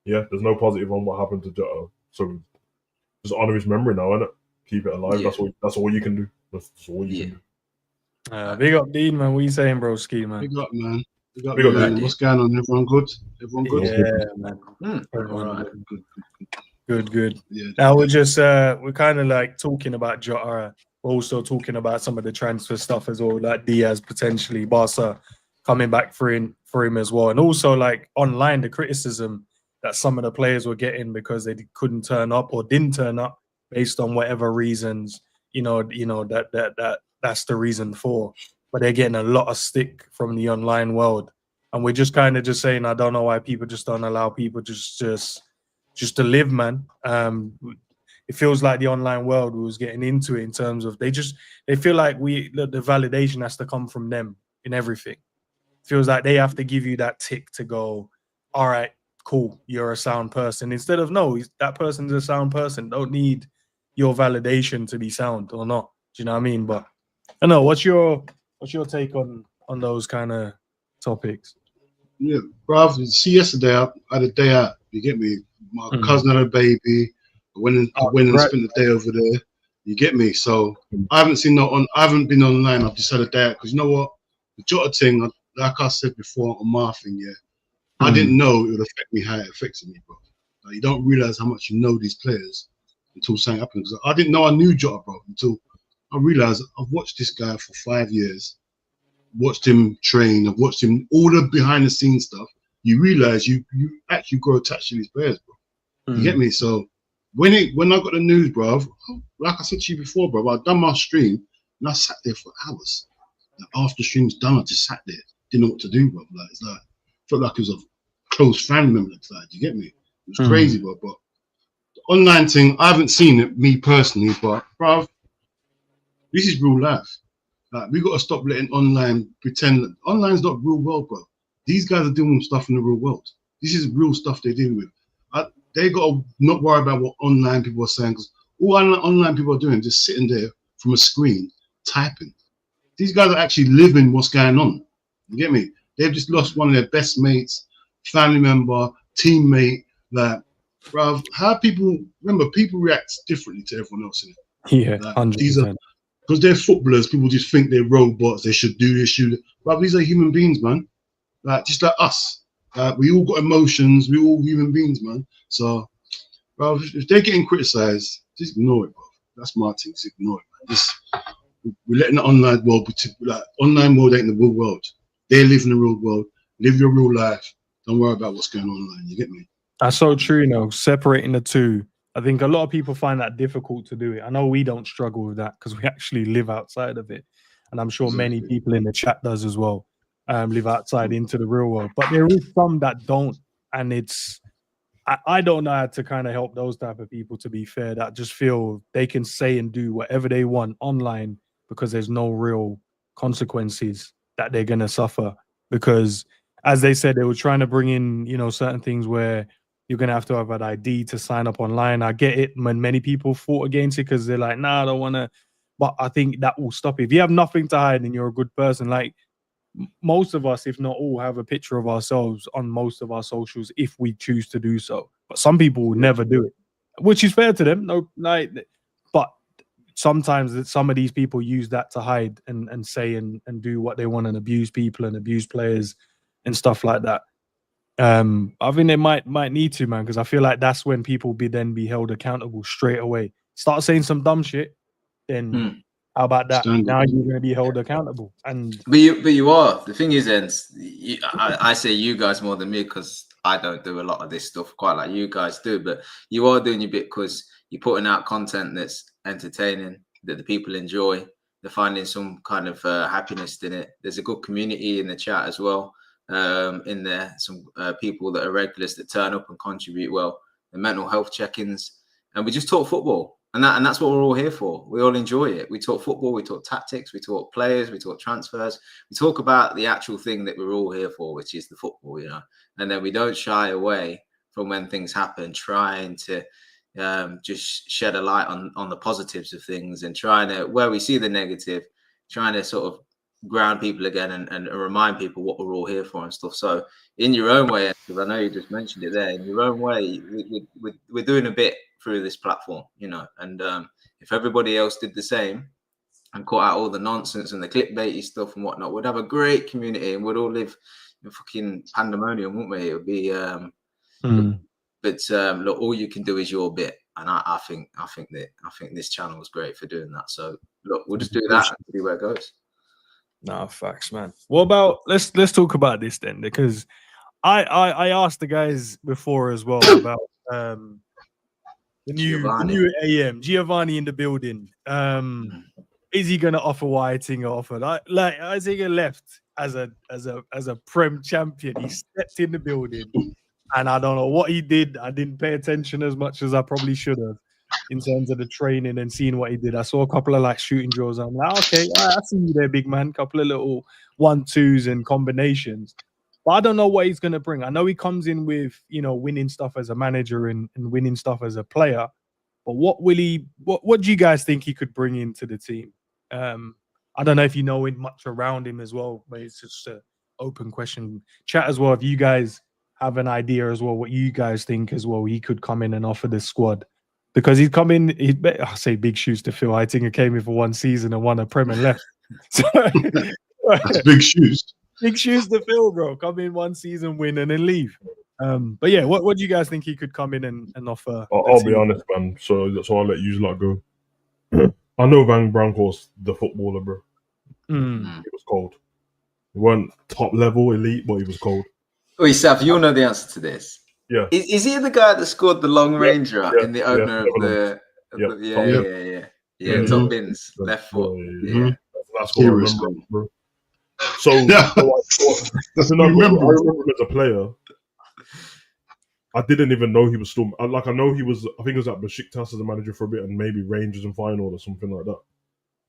there's no positive on what happened to Jota. So just honor his memory now, innit? Keep it alive. That's all you can do. That's all you can do. Big up, Dean, man. What you saying, bro? Ski, man. Big up, man. Big up, man. What's going on? Everyone good? Everyone good? Yeah, man. All right. Good. Yeah. Now we're kind of like talking about Jota. We're also talking about some of the transfer stuff as well, like Diaz potentially, Barca coming back for him as well, and also like online the criticism that some of the players were getting because they couldn't turn up or didn't turn up based on whatever reasons. That's the reason for. But they're getting a lot of stick from the online world, and we're just kind of just saying, I don't know why people just don't allow people just to live, man. It feels like the online world was getting into it in terms of they feel like the validation has to come from them in everything. It feels like they have to give you that tick to go, all right, cool, you're a sound person. Instead of, no, that person's a sound person. Don't need your validation to be sound or not. you know what I mean? But I know what's your take on those kind of topics? Yeah, bruv. See, yesterday I had a day out. You get me? My cousin had a baby. I went and spent the day over there. You get me? So I haven't been online. I've just had a day out because you know what? The Jota thing, like I said before on my thing, yeah. I didn't know it would affect me how it affected me, bro. Like, you don't realize how much you know these players until something happens. I didn't know I knew Jota, bro, until I realized I've watched this guy for 5 years. Watched him train. I've watched him all the behind the scenes stuff. You realize you actually grow attached to these players, bro. You get me? So when I got the news, bro, like I said to you before, bro, I done my stream and I sat there for hours. Like, after the stream's done, I just sat there, didn't know what to do, bro. Like it's like felt like it was a close family member. Like, do you get me? It was crazy, bro. But the online thing, I haven't seen it me personally, but bro, this is real life. Like, we got to stop letting online pretend that online's not real world, bro. These guys are doing stuff in the real world. This is real stuff they're dealing with. They got to not worry about what online people are saying, because all online people are doing is just sitting there from a screen typing. These guys are actually living what's going on. You get me? They've just lost one of their best mates, family member, teammate. Like, bro, how people react differently to everyone else in it. Yeah, like, 100%. Because they're footballers, people just think they're robots. They should do this, But these are human beings, man. Like, just like us. We all got emotions. We're all human beings, man. So, bro, if they're getting criticised, just ignore it, bro. That's my thing. Just ignore it, man. We're letting the online world, online world ain't the real world. They live in the real world. Live your real life. Don't worry about what's going on online. You get me? That's so true, you know, separating the two. I think a lot of people find that difficult to do it. I know we don't struggle with that because we actually live outside of it. And I'm sure many people in the chat does as well, live outside into the real world. But there is some that don't. And I don't know how to kind of help those type of people, to be fair, that just feel they can say and do whatever they want online because there's no real consequences that they're going to suffer. Because as they said, they were trying to bring in, you know, certain things where you're going to have an ID to sign up online. I get it when many people fought against it because they're like, nah, I don't want to. But I think that will stop it. If you have nothing to hide and you're a good person, like most of us, if not all, have a picture of ourselves on most of our socials if we choose to do so. But some people will never do it, which is fair to them. No, like, but sometimes some of these people use that to hide and say and do what they want and abuse people and abuse players and stuff like that. I think they might need to, man, because I feel like that's when people be held accountable straight away. Start saying some dumb shit, then how about that? Now you're going to be held accountable. But you are. The thing is, Ends, I say you guys more than me because I don't do a lot of this stuff quite like you guys do. But you are doing your bit because you're putting out content that's entertaining, that the people enjoy. They're finding some kind of happiness in it. There's a good community in the chat as well. In there, some people that are regulars that turn up and contribute well. The mental health check-ins, and we just talk football, and that's what we're all here for. We all enjoy it. We talk football, we talk tactics, we talk players, we talk transfers, we talk about the actual thing that we're all here for, which is the football, you know. And then we don't shy away from when things happen, trying to just shed a light on the positives of things, and trying to, where we see the negative, trying to sort of ground people again and remind people what we're all here for and stuff. So in your own way, because I know you just mentioned it there, in your own way, we're doing a bit through this platform, you know. And if everybody else did the same and cut out all the nonsense and the clickbaity stuff and whatnot, we'd have a great community and we'd all live in fucking pandemonium, wouldn't we? It would be but look, all you can do is your bit, and I think this channel was great for doing that. So look, we'll just do that and see where it goes. Nah, facts, man. What about let's talk about this then, because I asked the guys before as well about the new AM Giovanni in the building. Is he gonna offer Whiting or offer like Isaiah left as a Prem champion? He stepped in the building, and I don't know what he did. I didn't pay attention as much as I probably should have in terms of the training and seeing what he did. I saw a couple of like shooting drills. I'm like, okay, I see you there, big man. Couple of little 1-2s and combinations. But I don't know what he's going to bring. I know he comes in with, you know, winning stuff as a manager and winning stuff as a player. But what do you guys think he could bring into the team? I don't know if you know much around him as well, but it's just an open question. Chat as well. If you guys have an idea as well, what you guys think as well, he could come in and offer the squad. Because he'd come in, I say big shoes to fill. I think he came in for one season and won a Prem and left. So, That's big shoes. Big shoes to fill, bro. Come in one season, win, and then leave. But yeah, what do you guys think he could come in and offer? I'll be honest, man. So I'll let you lot go. I know Van Bronckhorst, the footballer, bro. He was cold. He weren't top level elite, but he was cold. Oh, Saf, you'll know the answer to this. Yeah. Is he the guy that scored the long ranger in the opener of the? Yeah. Top bins, left foot. Yeah. That's what I remember, bro. So, I remember him as a player. I didn't even know he was still like. I know he was. I think he was at Besiktas as a manager for a bit, and maybe Rangers in final or something like that.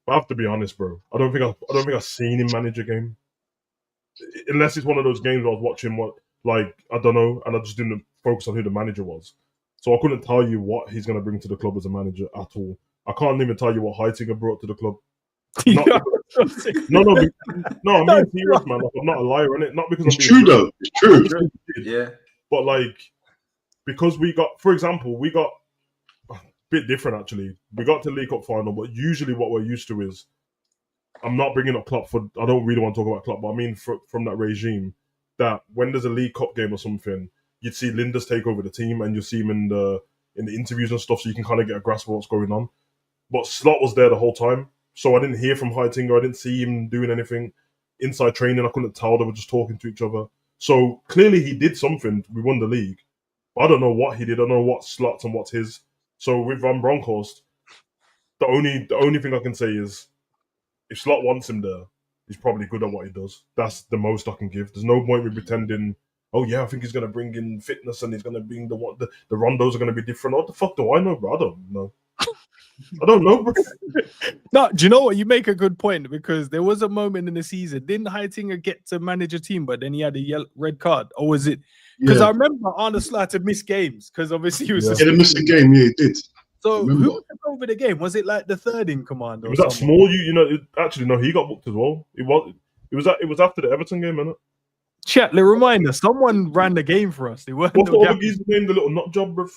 But I have to be honest, bro. I don't think I've seen him manage a game, unless it's one of those games I was watching. I don't know, and I just didn't focus on who the manager was. So I couldn't tell you what he's going to bring to the club as a manager at all. I can't even tell you what Heitinger brought to the club. No, I'm being serious, man. Like, I'm not a liar, innit? Not because it's true though. It's true. Yeah. But because we got a bit different actually. We got to League Cup final, but usually what we're used to is, I'm not bringing up Klopp for. I don't really want to talk about Klopp, but I mean from that regime, that when there's a League Cup game or something, you'd see Linders take over the team, and you see him in the interviews and stuff, so you can kind of get a grasp of what's going on. But Slot was there the whole time. So I didn't hear from Heitinger. I didn't see him doing anything. Inside training, I couldn't tell. They were just talking to each other. So clearly he did something. We won the league. But I don't know what he did. I don't know what Slot's and what's his. So with Van Bronckhorst, the only thing I can say is, if Slot wants him there, he's probably good at what he does. That's the most I can give. There's no point in pretending, oh yeah, I think he's going to bring in fitness and he's going to bring the rondos are going to be different. What the fuck do I know, bro? I don't know. I don't know, bro. No, do you know what? You make a good point, because there was a moment in the season. Didn't Heitinger get to manage a team, but then he had a red card? Or was it? Because I remember Arne Slot had missed games, because obviously he was. Yeah, he missed a game. Yeah, he did. So who took over the game? Was it like the third in command? Or was that small? Actually, no, he got booked as well. It was after the Everton game, innit? Chat, the reminder, someone ran the game for us. They weren't. What's the other geezer name? The little nut job, bro.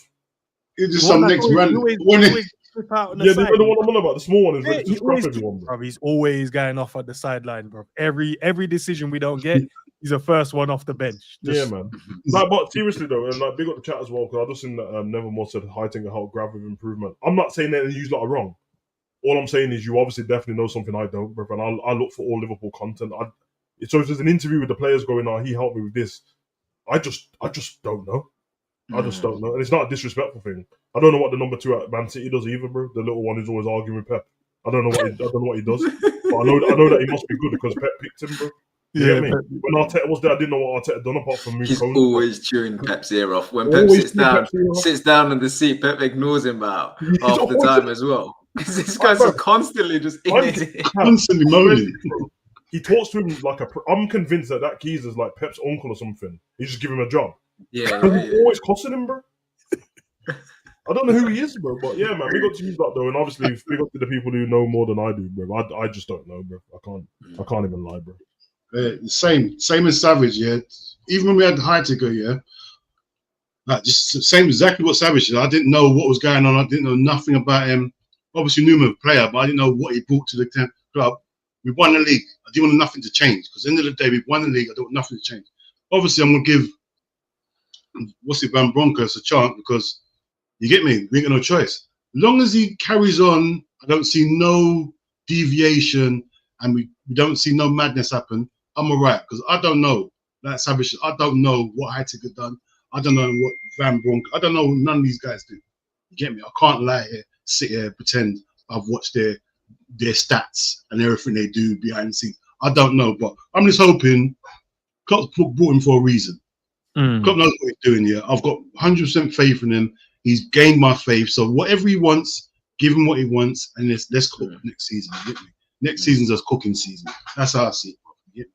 It's just some next run. The one I'm on about, the small one is ready to scrap everyone, bro. He's always going off at the sideline, bro. Every decision we don't get, he's the first one off the bench. Yeah, man. But seriously though, and big up the chat as well, because I just seen that Nevermore said Heitinger helped grab with improvement. I'm not saying that you lot are wrong. All I'm saying is you obviously definitely know something I don't, bro. And I look for all Liverpool content. So if there's an interview with the players going, he helped me with this, I just don't know. I just don't know. And it's not a disrespectful thing. I don't know what the number 2 at Man City does either, bro. The little one who's always arguing with Pep. I don't know what he does. But I know that he must be good because Pep picked him, bro. You get me? When Arteta was there, I didn't know what Arteta done apart from move. He's always chewing Pep's ear off. When Pep sits down in the seat, Pep ignores him about half the time as well. This guy's constantly just in it. Constantly moaning. He talks to him like I'm convinced that Keezer's like Pep's uncle or something. He just give him a job. Yeah. Always costing him, bro. I don't know who he is, bro. But yeah, man, we got to use that though, and obviously we got to the people who know more than I do, bro. I just don't know, bro. I can't even lie, bro. Same as Savage, yeah. Even when we had Heitinger, yeah, like just same exactly what Savage did. I didn't know what was going on. I didn't know nothing about him. Obviously knew him as a player, but I didn't know what he brought to the club. We won the league. I didn't want nothing to change, because at the end of the day, we won the league. I don't want nothing to change. Obviously, I'm gonna give Van Bronckhorst a chance, because you get me. We ain't got no choice. As long as he carries on, I don't see no deviation, and we don't see no madness happen. I'm alright, because I don't know. Like Savage, I don't know what Heitinger done. I don't know what Van Bronckhorst. I don't know what none of these guys do. You get me? I can't lie here, sit here, pretend I've watched their stats and everything they do behind the scenes. I don't know, but I'm just hoping Klopp brought him for a reason. Klopp knows what he's doing here. I've got 100% faith in him. He's gained my faith. So whatever he wants, give him what he wants, and let's cook next season. You get me? Next season's just cooking season. That's how I see it.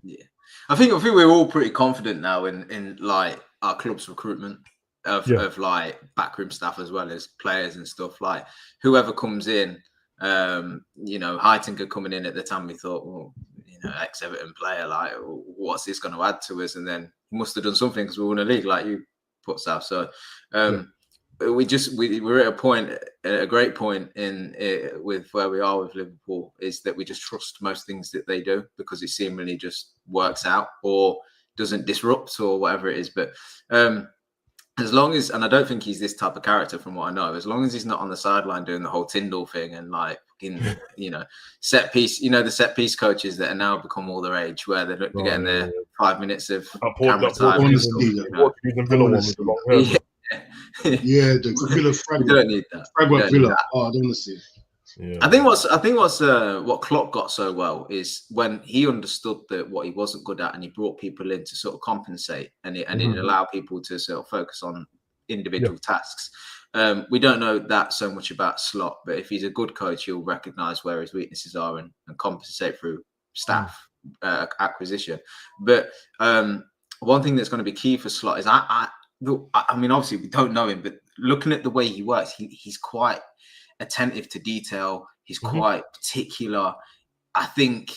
Yeah. I think we're all pretty confident now in like our club's recruitment of like backroom staff as well as players and stuff. Like whoever comes in, You know, Heitinga coming in at the time, we thought, well, you know, ex-Everton player, like, what's this going to add to us? And then he must have done something because we won a league, like you put, South. So we're at a point, a great point in with where we are with Liverpool, is that we just trust most things that they do because it seemingly just works out or doesn't disrupt or whatever it is. But as long as, and I don't think he's this type of character from what I know, as long as he's not on the sideline doing the whole Tyndall thing and like, you know, set piece, you know, the set piece coaches that are now become all the rage where they're getting their 5 minutes of camera time. Yeah, the Villa fragment. We don't need that. Fragment Villa. Oh, I don't want to see it. Yeah. I think what Klopp got so well is when he understood that what he wasn't good at, and he brought people in to sort of compensate, and it allowed people to sort of focus on individual tasks. We don't know that so much about Slot, but if he's a good coach, he'll recognise where his weaknesses are and compensate through staff acquisition. But one thing that's going to be key for Slot is I mean, obviously we don't know him, but looking at the way he works, he's quite attentive to detail. He's quite particular. I think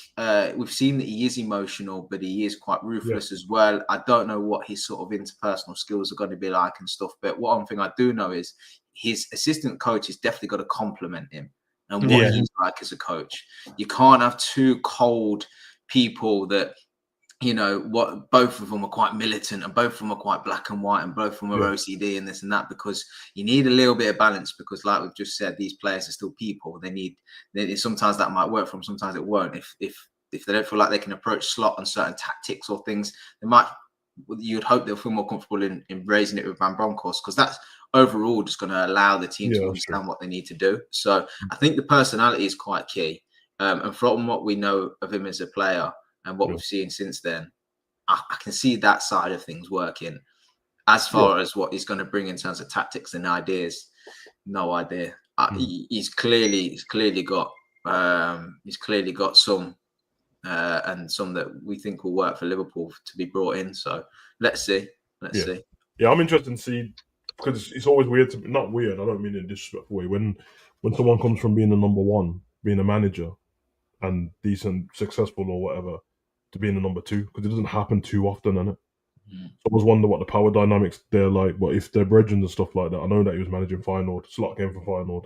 we've seen that he is emotional, but he is quite ruthless as well. I don't know what his sort of interpersonal skills are going to be like and stuff, but one thing I do know is his assistant coach has definitely got to compliment him and what he's like as a coach. You can't have two cold people that, you know, what both of them are quite militant and both of them are quite black and white and both of them are OCD and this and that, because you need a little bit of balance, because like we've just said, these players are still people. Sometimes that might work for them, sometimes it won't. If they don't feel like they can approach Slot on certain tactics or things, you'd hope they'll feel more comfortable in raising it with Van Bronckhorst, because that's overall just going to allow the team to understand what they need to do. So I think the personality is quite key. And from what we know of him as a player, and what we've seen since then, I can see that side of things working. As far as what he's going to bring in terms of tactics and ideas, no idea. He's clearly got some and some that we think will work for Liverpool to be brought in. So let's see. See. Yeah, I'm interested to see, because it's always weird to, not weird, I don't mean in a disrespectful way, when someone comes from being the number one, being a manager and decent, successful or whatever, to being the number two, because it doesn't happen too often, innit? So I always wonder what the power dynamics they're like. But if they're brethren and stuff like that, I know that he was managing Feyenoord, Slot came from Feyenoord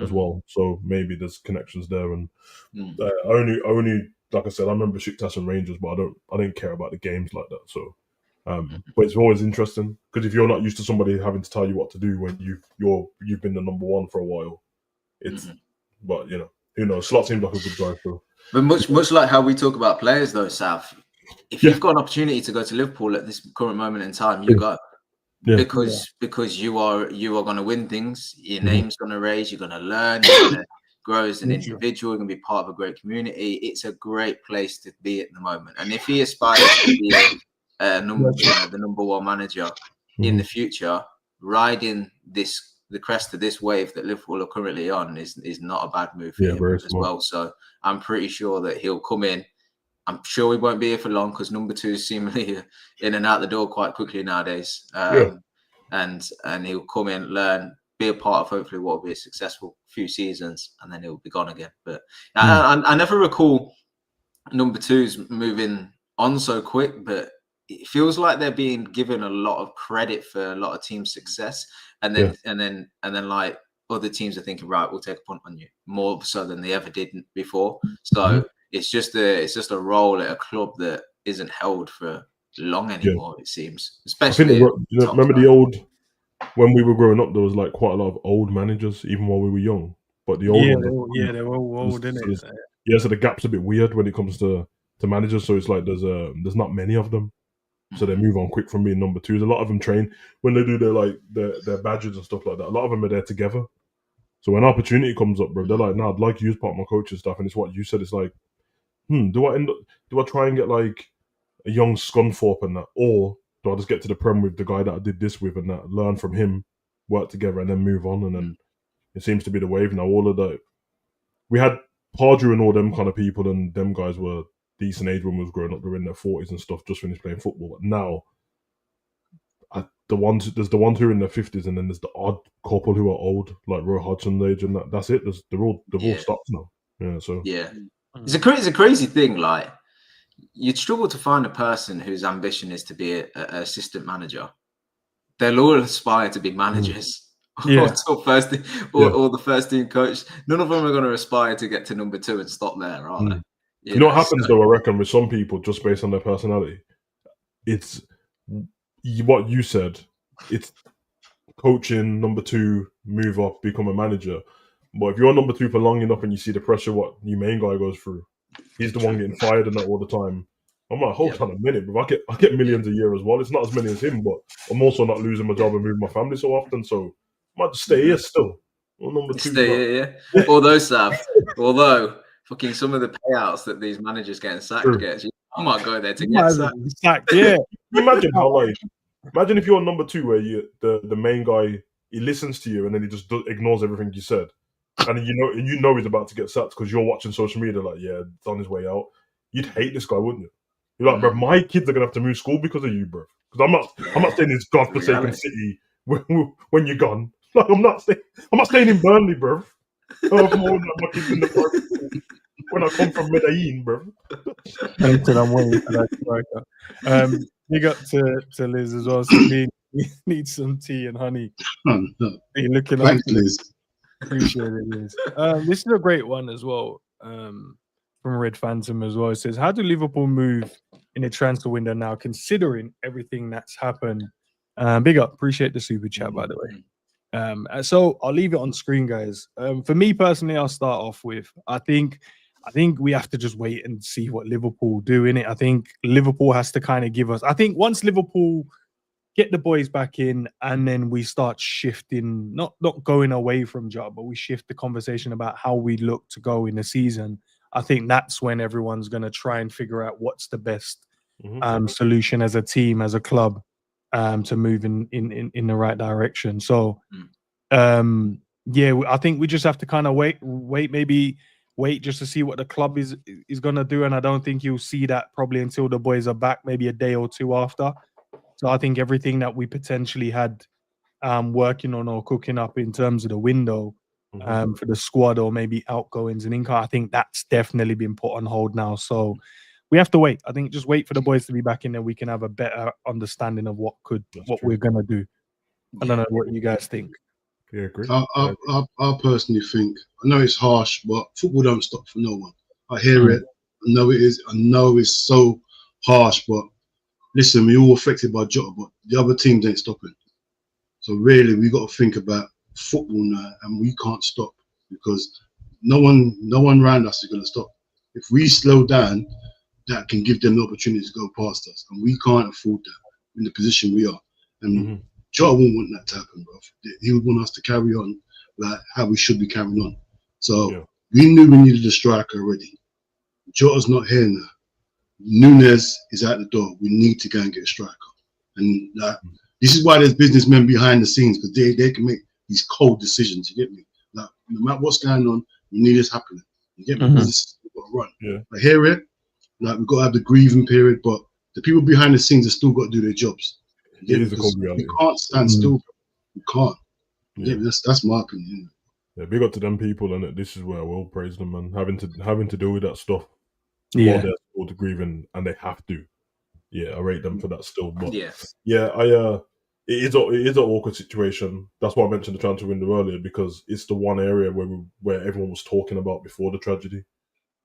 as well, so maybe there's connections there. And only like I said, I remember Besiktas and Rangers, but I didn't care about the games like that. So, but it's always interesting, because if you're not used to somebody having to tell you what to do when you've been the number one for a while, it's but you know, who knows? Slot seems like a good guy for. But much like how we talk about players, though, South, if you've got an opportunity to go to Liverpool at this current moment in time, you go. Because you are going to win things. Your name's going to raise. You're going to learn. You're going to grow as an individual. You're going to be part of a great community. It's a great place to be at the moment. And if he aspires to be the number one manager in the future, riding the crest of this wave that Liverpool are currently on is not a bad move for him as well. So I'm pretty sure that he'll come in. I'm sure he won't be here for long, because number two is seemingly in and out the door quite quickly nowadays. And he'll come in, learn, be a part of hopefully what will be a successful few seasons, and then he'll be gone again. But I never recall number twos moving on so quick, but it feels like they're being given a lot of credit for a lot of team success. And then like other teams are thinking, right, we'll take a punt on you, more so than they ever did before. So it's just a role at a club that isn't held for long anymore. It seems, especially. Remember the old, when we were growing up, there was like quite a lot of old managers, even while we were young. But the old they were all old, didn't it? So the gap's a bit weird when it comes to managers. So it's like there's not many of them. So they move on quick from being number twos. A lot of them train when they do their badges and stuff like that. A lot of them are there together. So when opportunity comes up, bro, they're like, "Nah, I'd like to use part of my coaching stuff." And it's what you said. It's like, do I try and get like a young Scunthorpe and that, or do I just get to the Prem with the guy that I did this with and that, learn from him, work together, and then move on? And then it seems to be the wave now. All of that, we had Pardew and all them kind of people, and them guys were decent age when we was growing up. They're in their 40s and stuff, just finished playing football. But now, there's the ones who are in their 50s, and then there's the odd couple who are old, like Roy Hodgson's age, and that's it. They've all stopped now. Yeah, so it's a crazy thing. Like, you'd struggle to find a person whose ambition is to be an assistant manager. They'll all aspire to be managers. Or the first team coach. None of them are going to aspire to get to number 2 and stop there, are they? You know what happens though, I reckon, with some people, just based on their personality, it's what you said. It's coaching, number 2, move up, become a manager. But if you're number 2 for long enough and you see the pressure what the main guy goes through, he's the one getting fired and that all the time. I'm like, hold on a minute, bro. I get millions a year as well. It's not as many as him, but I'm also not losing my job and moving my family so often, so I might just stay here still. Well, number 2. Stay here, yeah. Although fucking some of the payouts that these managers getting sacked get, I might go there to get sacked. Yeah. Imagine imagine if you're number 2 where the main guy, he listens to you and then he just ignores everything you said, and you know he's about to get sacked because you're watching social media like, yeah, it's on his way out. You'd hate this guy, wouldn't you? You're like, bro, my kids are gonna have to move school because of you, bro. Because I'm not staying in this godforsaken city when you're gone. Like, I'm not staying in Burnley, bro. My kids in the park when I come from Medellin, bro. I'm waiting for that striker. Big up to Liz as well. So need some tea and honey. Oh, no. You're looking Thanks, Liz. Appreciate it, Liz. This is a great one as well. From Red Phantom as well. It says, how do Liverpool move in the transfer window now, considering everything that's happened? Big up. Appreciate the super chat, by the way. So I'll leave it on screen, guys. For me personally, I'll start off with, I think we have to just wait and see what Liverpool do in it. I think Liverpool has to kind of give us, I think once Liverpool get the boys back in and then we start shifting, not going away from Jota, but we shift the conversation about how we look to go in the season. I think that's when everyone's going to try and figure out what's the best solution as a team, as a club, to move in the right direction. So, I think we just have to kind of wait just to see what the club is going to do. And I don't think you'll see that probably until the boys are back, maybe a day or 2 after. So I think everything that we potentially had working on or cooking up in terms of the window, for the squad or maybe outgoings and income, I think that's definitely been put on hold now. So we have to wait. I think just wait for the boys to be back in there. We can have a better understanding of what we're gonna do. I don't know what you guys think. Yeah, agree. I personally think, I know it's harsh, but football don't stop for no one. I hear it. I know it is. I know it's so harsh, but listen, we're all affected by Jota, but the other teams ain't stopping. So really, we got to think about football now, and we can't stop because no one around us is going to stop. If we slow down, that can give them the opportunity to go past us, and we can't afford that in the position we are. And Jota won't want that to happen, bro. He would want us to carry on like how we should be carrying on. So we knew we needed a striker already. Jota's not here now. Nunes is out the door. We need to go and get a striker. And this is why there's businessmen behind the scenes, because they can make these cold decisions. You get me? Like, no matter what's going on, we need this happening. You get me? Business has got to run. Yeah. I hear it. Like, we've got to have the grieving period, but the people behind the scenes have still got to do their jobs. We can't stand still. We can't. Yeah, that's my opinion. Yeah, big up to them people, and this is where I will praise them, and having to deal with that stuff while they're still to grieving, and they have to. Yeah, I rate them for that still. But it is an awkward situation. That's why I mentioned the transfer window earlier, because it's the one area where everyone was talking about before the tragedy.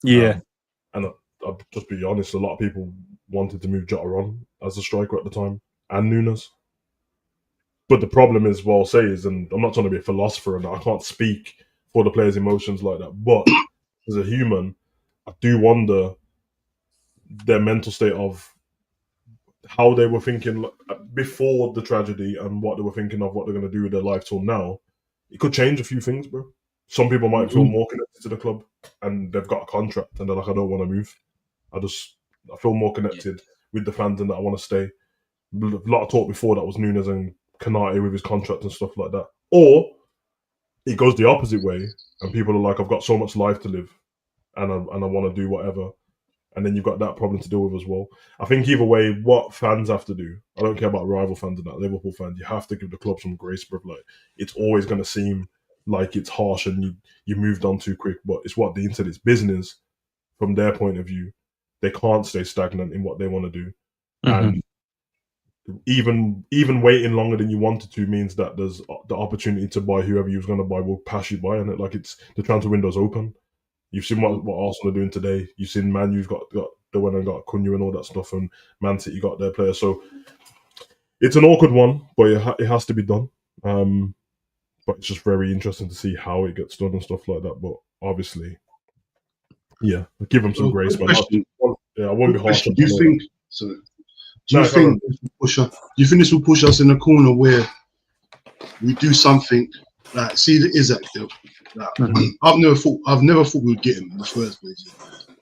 Yeah, and I'll just be honest, a lot of people wanted to move Jota on as a striker at the time, and Nunes. But the problem is, what I'll say is, and I'm not trying to be a philosopher, and I can't speak for the players' emotions like that, but as a human, I do wonder their mental state of how they were thinking before the tragedy and what they were thinking of what they're going to do with their life till now. It could change a few things, bro. Some people might feel more connected to the club and they've got a contract and they're like, I don't want to move. I feel more connected with the fans and that I want to stay. A lot of talk before that was Nunes and Kanate with his contract and stuff like that. Or it goes the opposite way and people are like, I've got so much life to live and I want to do whatever. and then you've got that problem to deal with as well. I think either way, what fans have to do, I don't care about rival fans and that, Liverpool fans, you have to give the club some grace, bro. Like, it's always going to seem like it's harsh and you moved on too quick, but it's what the internet's business from their point of view. They can't stay stagnant in what they want to do. And even waiting longer than you wanted to means that there's the opportunity to buy whoever you was going to buy will pass you by, and it like it's the transfer window's open. You've seen what Arsenal are doing today. You've seen Man U's got the one and got Cunha and all that stuff, and Man City got their players. So it's an awkward one, but it has to be done. But it's just very interesting to see how it gets done and stuff like that. But obviously, yeah, give them some grace. But I won't be harsh. Do you think? Sorry. Do you think this will push us in a corner where we do something like see the Isaac deal? I've never thought we'd get him in the first place.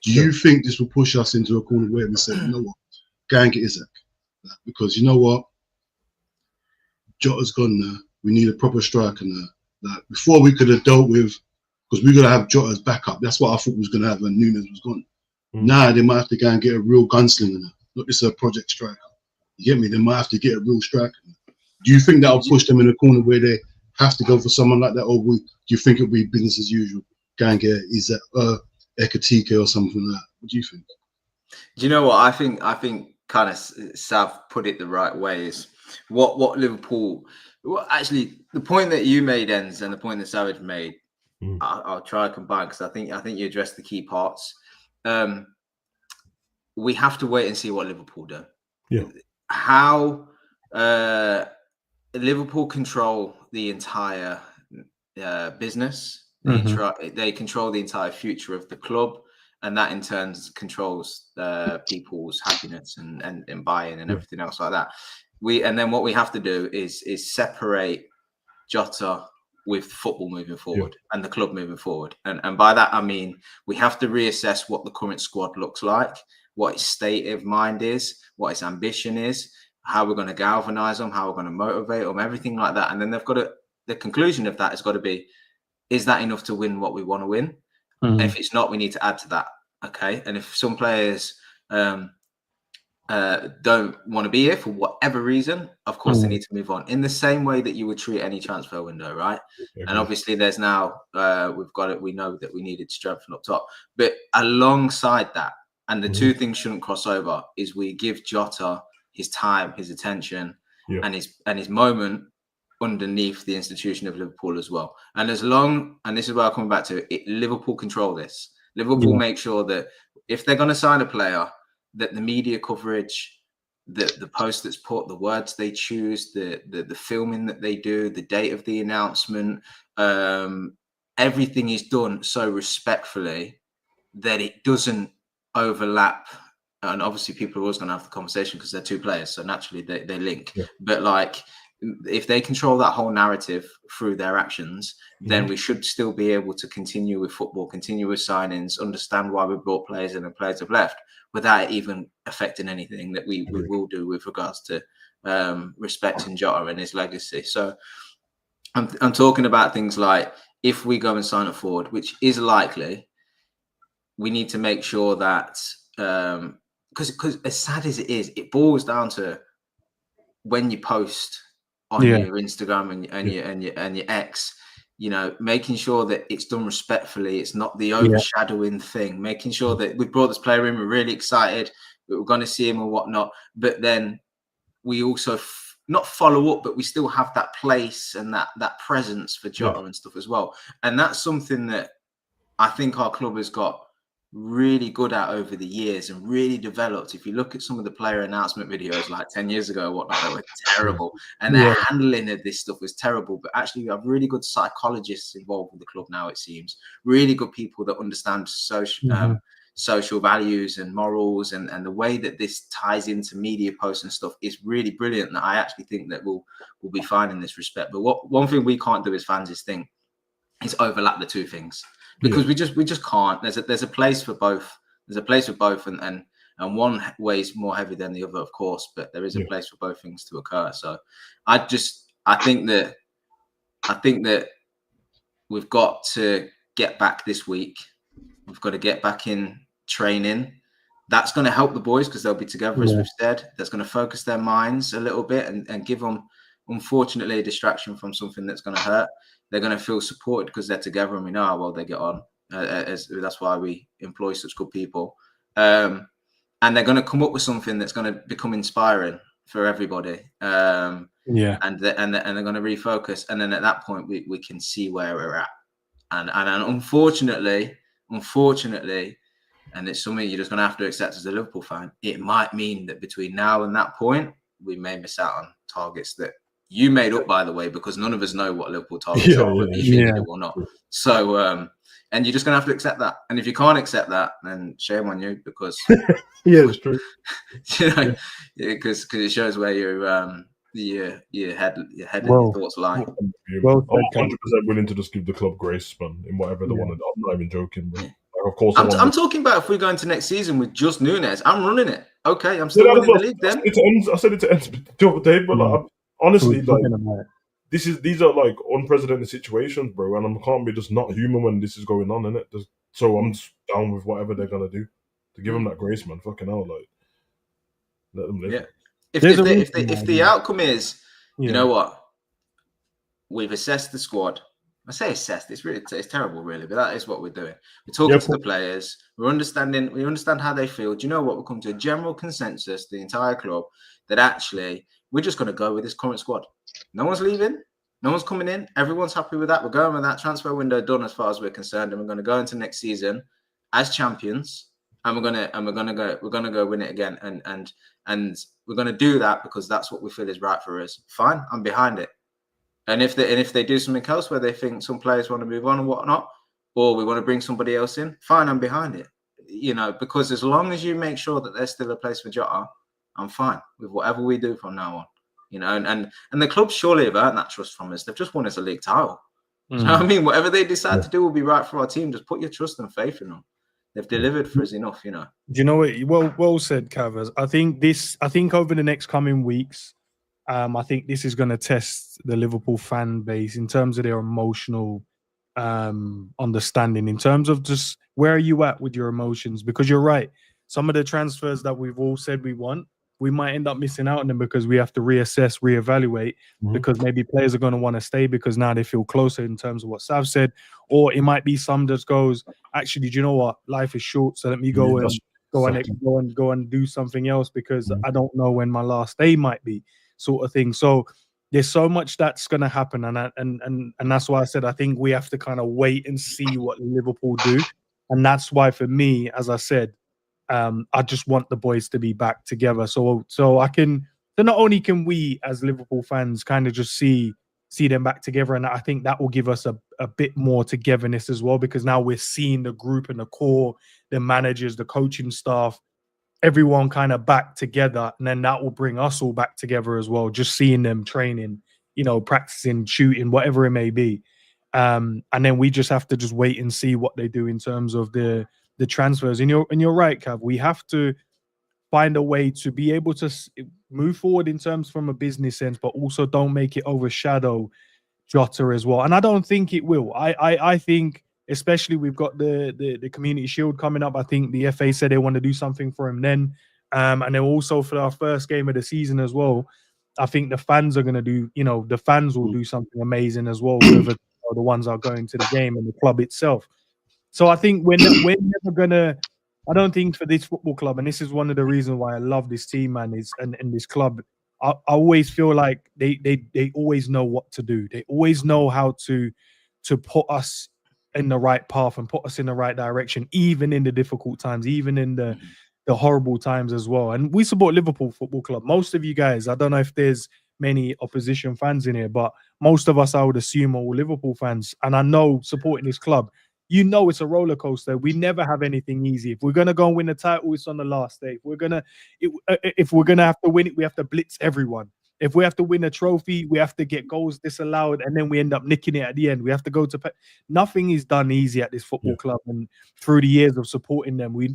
Do you think this will push us into a corner where we say, you know what, go and get Isaac? Because you know what, Jota's gone now. We need a proper striker now. Like before, we could have dealt with because we're gonna have Jota's backup. That's what I thought we was gonna have when Nunes was gone. Now they might have to go and get a real gunslinger now. Not just a project striker. You get me? They might have to get a real striker. Do you think that'll push them in a corner where they have to go for someone like that, or do you think it'll be business as usual? Go and get Ekatike or something like that. What do you think? Do you know what I think? I think kind of Sav put it the right way. Is what Liverpool. Well, actually, the point that you made, Enz, and the point that Savage made, I'll try to combine because I think you addressed the key parts. We have to wait and see what Liverpool do. Yeah. How Liverpool control the entire business. They control the entire future of the club, and that in turn controls people's happiness and buy-in and everything else like that. And then what we have to do is separate Jota with football moving forward and the club moving forward. And by that, I mean, we have to reassess what the current squad looks like, what its state of mind is, what its ambition is, how we're going to galvanize them, how we're going to motivate them, everything like that. And then the conclusion of that has got to be, is that enough to win what we want to win? If it's not, we need to add to that. Okay. And if some players don't want to be here for whatever reason, of course they need to move on in the same way that you would treat any transfer window, right? And obviously there's now we know that we needed to strengthen up top, but alongside that, and the two things shouldn't cross over, is we give Jota his time, his attention, and his moment underneath the institution of Liverpool as well. And this is where I'll come back to it, Liverpool control this. Liverpool make sure that if they're going to sign a player, that the media coverage, the post that's put, the words they choose, the filming that they do, the date of the announcement, everything is done so respectfully that it doesn't overlap. And obviously people are always going to have the conversation because they're two players, so naturally they link. But like, if they control that whole narrative through their actions, then we should still be able to continue with football, continue with signings, understand why we brought players in and players have left, without even affecting anything that we will do with regards to respecting Jota and his legacy. So I'm talking about things like, if we go and sign a forward, which is likely, we need to make sure that because as sad as it is, it boils down to when you post on your Instagram and your X, you know, making sure that it's done respectfully. It's not the overshadowing thing. Making sure that we brought this player in, we're really excited, we're going to see him or whatnot. But then we also not follow up, but we still have that place and that presence for Jota and stuff as well. And that's something that I think our club has got really good at over the years and really developed. If you look at some of the player announcement videos like 10 years ago, whatnot, they were terrible. And their handling of this stuff was terrible. But actually, we have really good psychologists involved with the club now, it seems. Really good people that understand social values and morals, and the way that this ties into media posts and stuff is really brilliant. And I actually think that we'll be fine in this respect. But one thing we can't do as fans is overlap the two things. Because we just can't. There's a place for both. There's a place for both, and one weighs more heavy than the other, of course. But there is a place for both things to occur. So, I think that we've got to get back this week. We've got to get back in training. That's going to help the boys because they'll be together, as Yeah. we've said. That's going to focus their minds a little bit and give them, unfortunately, a distraction from something that's going to hurt. They're going to feel supported because they're together and we know how well they get on. That's why we employ such good people. And they're going to come up with something that's going to become inspiring for everybody. And they're going to refocus. And then at that point, we can see where we're at. And unfortunately, and it's something you're just going to have to accept as a Liverpool fan, it might mean that between now and that point, we may miss out on targets that you made up, by the way, because none of us know what Liverpool targets are, whether you think they do or not. So, and you're just going to have to accept that. And if you can't accept that, then shame on you, because it's true. Because it shows where your head and your thoughts lie. I'm 100% willing to just give the club grace, man, in whatever they want to do. I'm not even joking, bro. Of course, I'm talking about if we go into next season with just Nunes, I'm running it. Okay, I'm still winning the league then. I said it to Ends the other day, but like, honestly, these are like unprecedented situations, bro, and I can't be just not human when this is going on, innit? So I'm just down with whatever they're gonna do to give them that grace, man. Fucking hell, like, let them live. Yeah. If the outcome is, you know what, we've assessed the squad. I say assessed. It's terrible, really, but that is what we're doing. We're talking to the players. We understand how they feel. Do you know what? We'll come to a general consensus, the entire club, that actually we're just going to go with this current squad. No one's leaving. No one's coming in. Everyone's happy with that. We're going with that transfer window done as far as we're concerned, and we're going to go into next season as champions, and we're gonna go win it again, and we're going to do that because that's what we feel is right for us. Fine, I'm behind it. And if they do something else where they think some players want to move on and whatnot, or we want to bring somebody else in, fine, I'm behind it. You know, because as long as you make sure that there's still a place for Jota, I'm fine with whatever we do from now on. You know, and the club surely have earned that trust from us. They've just won us a league title. You know what I mean? Whatever they decide to do will be right for our team. Just put your trust and faith in them. They've delivered for us enough, you know. Do you know what? Well said, Cavers. I think over the next coming weeks, I think this is going to test the Liverpool fan base in terms of their emotional understanding, in terms of just where are you at with your emotions? Because you're right. Some of the transfers that we've all said we want, we might end up missing out on them because we have to reassess, reevaluate, because maybe players are going to want to stay because now they feel closer in terms of what Sav said. Or it might be some that goes, actually, do you know what? Life is short, so let me go and do something else because I don't know when my last day might be. Sort of thing. So there's so much that's going to happen, and that's why I said I think we have to kind of wait and see what Liverpool do, and that's why for me, as I said, I just want the boys to be back together. So not only can we as Liverpool fans kind of just see them back together, and I think that will give us a bit more togetherness as well, because now we're seeing the group and the core, the managers, the coaching staff, everyone kind of back together, and then that will bring us all back together as well. Just seeing them training, you know, practicing, shooting, whatever it may be, and then we just have to just wait and see what they do in terms of the transfers. And you're right, Cav. We have to find a way to be able to move forward in terms from a business sense, but also don't make it overshadow Jota as well. And I don't think it will. I think, especially we've got the Community Shield coming up. I think the FA said they want to do something for him then. And then also for our first game of the season as well, I think the fans are going to do, you know, the fans will do something amazing as well, whether the ones are going to the game and the club itself. So I think we're never going to, I don't think for this football club, and this is one of the reasons why I love this team, man, and this club, I always feel like they always know what to do. They always know how to put us in the right path and put us in the right direction, even in the difficult times, even in the horrible times as well. And we support Liverpool Football Club. Most of you guys, I don't know if there's many opposition fans in here, but most of us, I would assume, are all Liverpool fans. And I know supporting this club, you know, it's a roller coaster. We never have anything easy. If we're gonna go and win the title, it's on the last day. If we're gonna have to win it, we have to blitz everyone. If we have to win a trophy, we have to get goals disallowed, and then we end up nicking it at the end. We have to go to nothing is done easy at this football club, and through the years of supporting them, we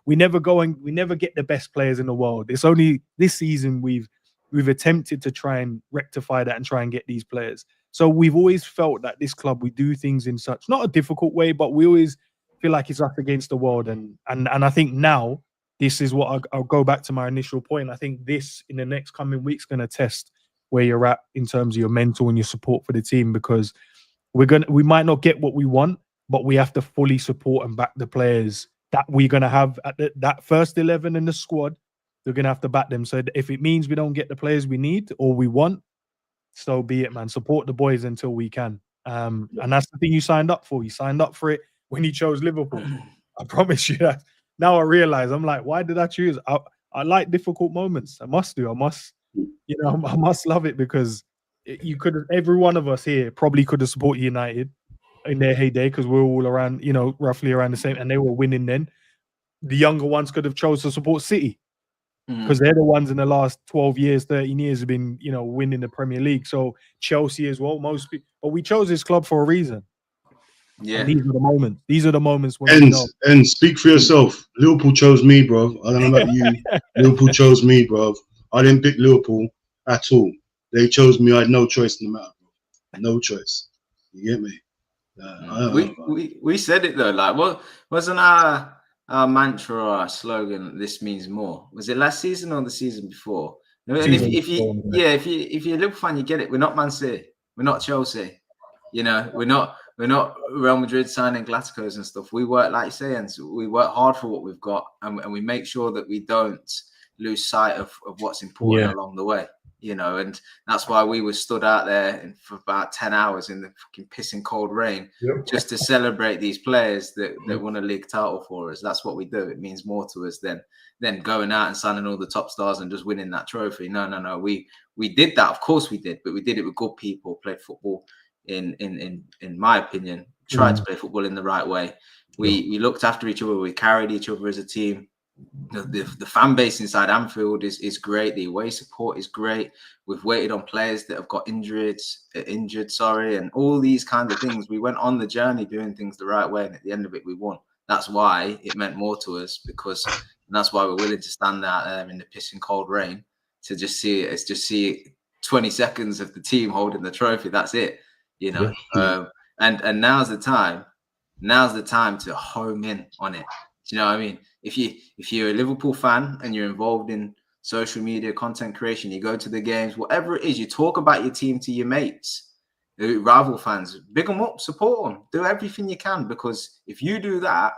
never get the best players in the world. It's only this season we've attempted to try and rectify that and try and get these players. So we've always felt that this club, we do things in such not a difficult way, but we always feel like it's us against the world. And I think now this is what I'll go back to my initial point. I think this in the next coming weeks going to test where you're at in terms of your mental and your support for the team, because we might not get what we want, but we have to fully support and back the players that we're going to have at that first 11 in the squad. They're going to have to back them. So if it means we don't get the players we need or we want, so be it, man. Support the boys until we can. And that's the thing you signed up for. You signed up for it when you chose Liverpool. I promise you that. Now I realize, I'm like, why did I choose? I like difficult moments. I must, I must love it, because every one of us here probably could have supported United in their heyday, because we're all around, roughly around the same, and they were winning then. The younger ones could have chose to support City, because they're the ones in the last 12 years, 13 years have been, winning the Premier League. So Chelsea as well, most people. But we chose this club for a reason. Yeah. And these are the moments. These are the moments when we know. And speak for yourself. Liverpool chose me, bro. I don't know about you. Liverpool chose me, bro. I didn't pick Liverpool at all. They chose me. I had no choice in the matter, bro. No choice. You get me? We said it though. Like, what wasn't our mantra or our slogan? This means more. Was it last season or the season before? And if you're a Liverpool fan, you get it. We're not Man City. We're not Chelsea. We're not Real Madrid signing Galacticos and stuff. We work, like you say, and we work hard for what we've got, and we make sure that we don't lose sight of what's important along the way. And that's why we were stood out there for about 10 hours in the fucking pissing cold rain, just to celebrate these players that won a league title for us. That's what we do. It means more to us than going out and signing all the top stars and just winning that trophy. No. We did that, of course we did, but we did it with good people, played football in my opinion, tried to play football in the right way. We looked after each other, we carried each other as a team. The fan base inside Anfield is great. The away support is great. We've waited on players that have got injured, and all these kinds of things. We went on the journey doing things the right way, and at the end of it, we won. That's why it meant more to us, and that's why we're willing to stand out there in the pissing cold rain to just see it. It's just see 20 seconds of the team holding the trophy. That's it, and now's the time. Now's the time to home in on it. Do you know what I mean? If you're a Liverpool fan and you're involved in social media, content creation, you go to the games, whatever it is, you talk about your team to your mates, rival fans, big them up, support them, do everything you can, because if you do that,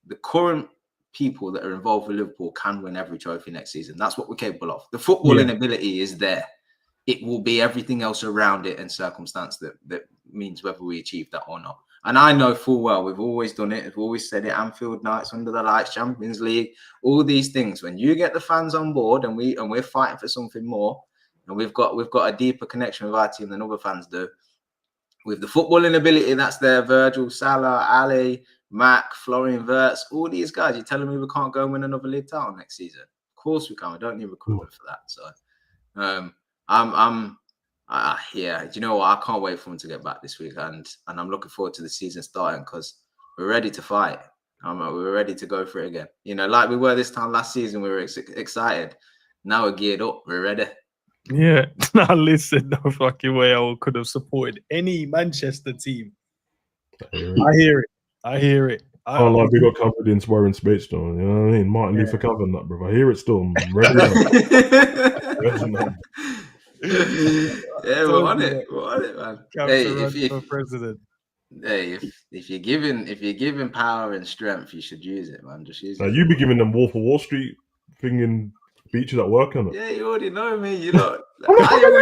the current people that are involved with Liverpool can win every trophy next season. That's what we're capable of. The footballing ability is there. It will be everything else around it and circumstance that means whether we achieve that or not. And I know full well, we've always done it. We've always said it, Anfield nights, under the lights, Champions League, all these things. When you get the fans on board and we're fighting for something more, and we've got a deeper connection with our team than other fans do, with the footballing ability that's there, Virgil, Salah, Ali, Mac, Florian Wirtz, all these guys, you're telling me we can't go and win another league title next season? Of course we can. We don't need recruitment for that. So do you know what? I can't wait for them to get back this week, and I'm looking forward to the season starting, because we're ready to fight. We're ready to go for it again. Like we were this time last season, we were excited. Now we're geared up. We're ready. Yeah. Now listen, no fucking way I could have supported any Manchester team. I hear it. Oh, like we got covered in swearing speech, though. You know what I mean? Martin Luther covering that, bro. I hear it still. I'm ready. We're on it, man. Hey, if you're given power and strength, you should use it, man. Just use it. You be giving them Wolf of Wall Street thing in speeches at work, innit? Yeah, you already know me. You know. Why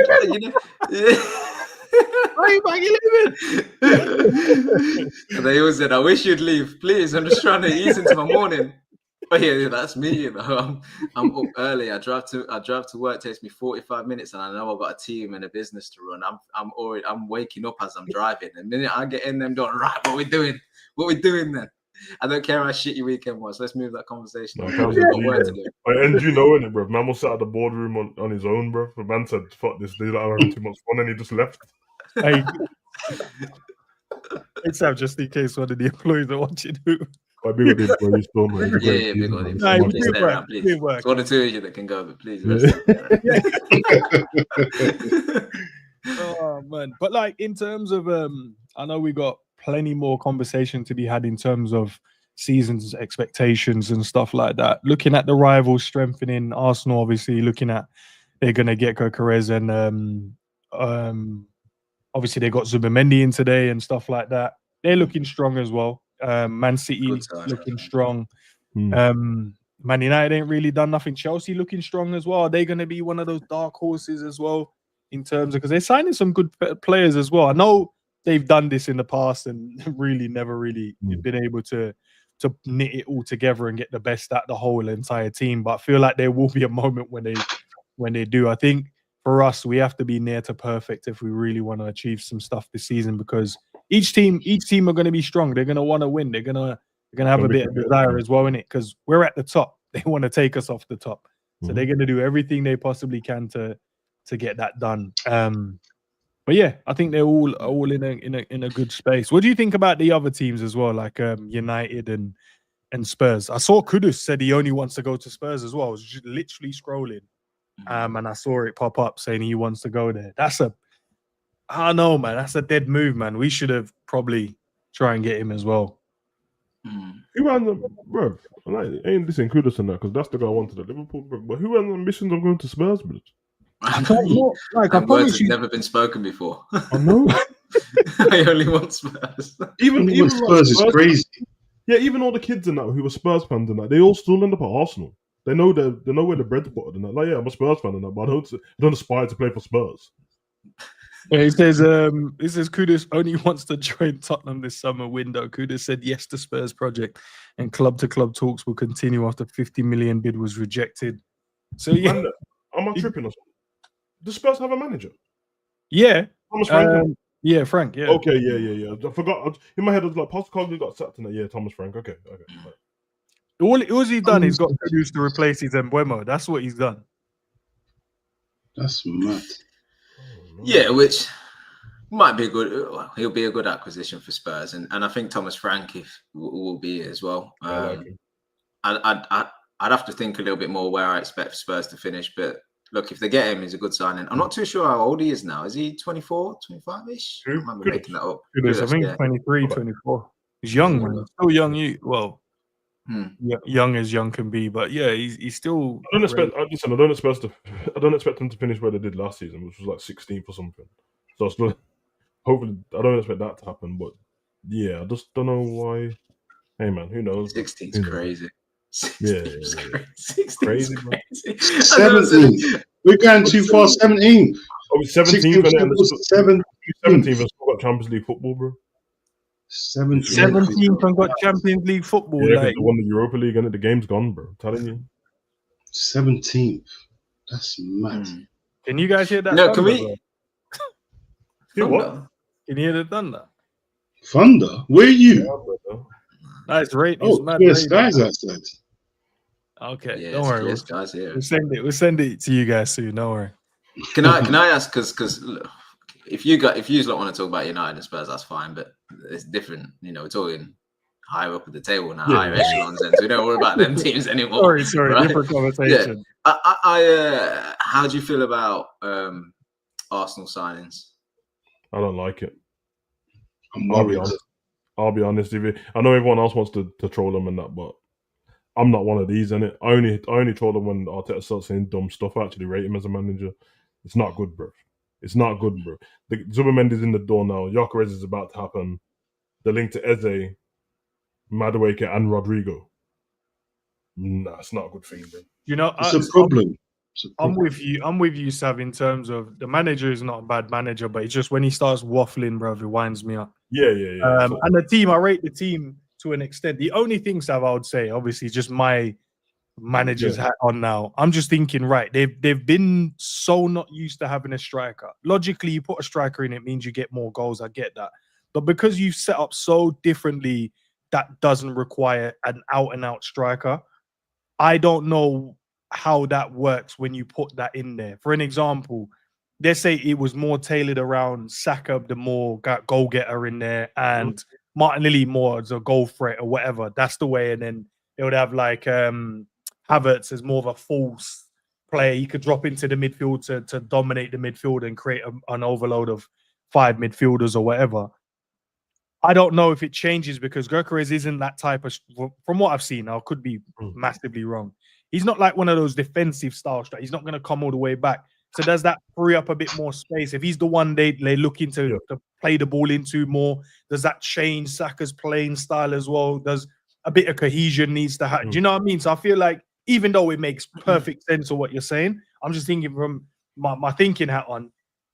are you leaving? And they always said, "I wish you'd leave, please. I'm just trying to ease into my morning." But yeah, that's me. I'm up early. I drive to work. It takes me 45 minutes, and I know I've got a team and a business to run. I'm waking up as I'm driving. The minute I get in, them doing right. What we doing? What we doing then? I don't care how shit your weekend was. Let's move that conversation. And you know it, bro. Man was sat at the boardroom on his own, bro. The man said, "Fuck this, dude. I'm having too much fun," and he just left. Hey, it's out just in case one of the employees are watching. I'd be with him, bro. He's still, man. Big on him. It's one or two of you that can go, but please. Oh man, but like in terms of I know we got plenty more conversation to be had in terms of season's expectations and stuff like that. Looking at the rivals strengthening, Arsenal obviously looking at they're gonna get Gyökeres and obviously they got Zubimendi in today and stuff like that. They're looking strong as well. Man City looking strong. Man United ain't really done nothing. Chelsea looking strong as well. Are they going to be one of those dark horses as well in terms of, because they're signing some good players as well. I know they've done this in the past and really never really been able to knit it all together and get the best out the whole entire team. But I feel like there will be a moment when they do. I think for us, we have to be near to perfect if we really want to achieve some stuff this season, because each team are going to be strong. They're going to want to win. They're going to have a bit of desire as well in it, because we're at the top. They want to take us off the top. So they're going to do everything they possibly can to get that done. But yeah, I think they're all in a good space. What do you think about the other teams as well, like United and Spurs? I saw Kudus said he only wants to go to Spurs as well. I was just literally scrolling, and I saw it pop up saying he wants to go there. I don't know, man. That's a dead move, man. We should have probably try and get him as well. Who ran the bro? Like, ain't this Kudus and that, because that's the guy I wanted at Liverpool, bro. But who ran the ambitions of going to Spurs, bro? I don't know. Like, I promise you, never been spoken before. I know. I only want Spurs. Even Spurs is crazy. Yeah, even all the kids and that who were Spurs fans and that, they all still end up at Arsenal. They know where the bread's buttered and that. Like, yeah, I'm a Spurs fan and that, but I don't aspire to play for Spurs. Yeah, he says Kudus only wants to join Tottenham this summer window. Kudus said yes to Spurs project, and club-to-club talks will continue after 50 million bid was rejected. So yeah, am I tripping or something? Does Spurs have a manager? Yeah, Thomas Frank. Yeah, Frank. Yeah. Okay. Yeah. I forgot. In my head, I was like, Postecoglou got sacked in that. Yeah, Thomas Frank. Okay. All he's done is got Kudus to replace his Mbeumo. That's what he's done. That's mad. Yeah, which might be good. Well, he'll be a good acquisition for Spurs, and I think Thomas Frank will be as well. I'd have to think a little bit more where I expect Spurs to finish, but look, if they get him, he's a good signing. I'm not too sure how old he is now. Is he 24, 25-ish? I remember making that up. I think 23, 24. He's young, man. Still young. Well, young as young can be, but yeah, he's still. I don't expect him to finish where they did last season, which was like 16th or something. So hopefully, I don't expect that to happen. But yeah, I just don't know why. Hey man, who knows? 16's crazy. 16's crazy. 17. We're going too far. 17. Oh, 17th and 17th and still got Champions League football, bro. 17th and got Champions League football. Yeah, like, they won the Europa League and the game's gone, bro. I'm telling you. 17th. That's mad. Can you guys hear that? No, can we? Hear what? Can you hear the thunder? Thunder? Where are you? Nice rain. Clear skies outside. Okay, yeah, don't worry. Guys here. We'll send it to you guys soon. Don't worry. Can I ask? Because if you don't want to talk about United and Spurs, that's fine. But it's different. We're talking higher up at the table now, higher echelons, and so we don't worry about them teams anymore. Sorry, right? different conversation. Yeah. How do you feel about Arsenal signings? I don't like it. I'll be honest with you. I know everyone else wants to troll them and that, but I'm not one of these, innit? I only troll them when Arteta starts saying dumb stuff. I actually rate him as a manager. It's not good, bro. It's not good, bro. Zubimendi's in the door now. Gyökeres is about to happen. The link to Eze, Madueke, and Rodrigo. Nah, it's not a good thing, bro. It's a problem. I'm with you, Sav, in terms of the manager is not a bad manager, but it's just when he starts waffling, bro, it winds me up. Yeah. And the team, I rate the team to an extent. The only thing, Sav, I would say, obviously, just my manager's hat on now. I'm just thinking, right, they've been so not used to having a striker. Logically, you put a striker in, it means you get more goals. I get that. But because you've set up so differently, that doesn't require an out-and-out striker. I don't know how that works when you put that in there. For an example, let's say it was more tailored around Saka, the more goal-getter in there, and Martinelli more as a goal threat or whatever. That's the way. And then they would have like Havertz as more of a false player. He could drop into the midfield to dominate the midfield and create an overload of 5 midfielders or whatever. I don't know if it changes because Gyökeres isn't that type of. From what I've seen, I could be massively wrong. He's not like one of those defensive style strikers. He's not going to come all the way back. So does that free up a bit more space? If he's the one they look into to play the ball into more, does that change Saka's playing style as well? Does a bit of cohesion needs to happen? Do you know what I mean? So I feel like even though it makes perfect sense of what you're saying, I'm just thinking from my thinking hat on.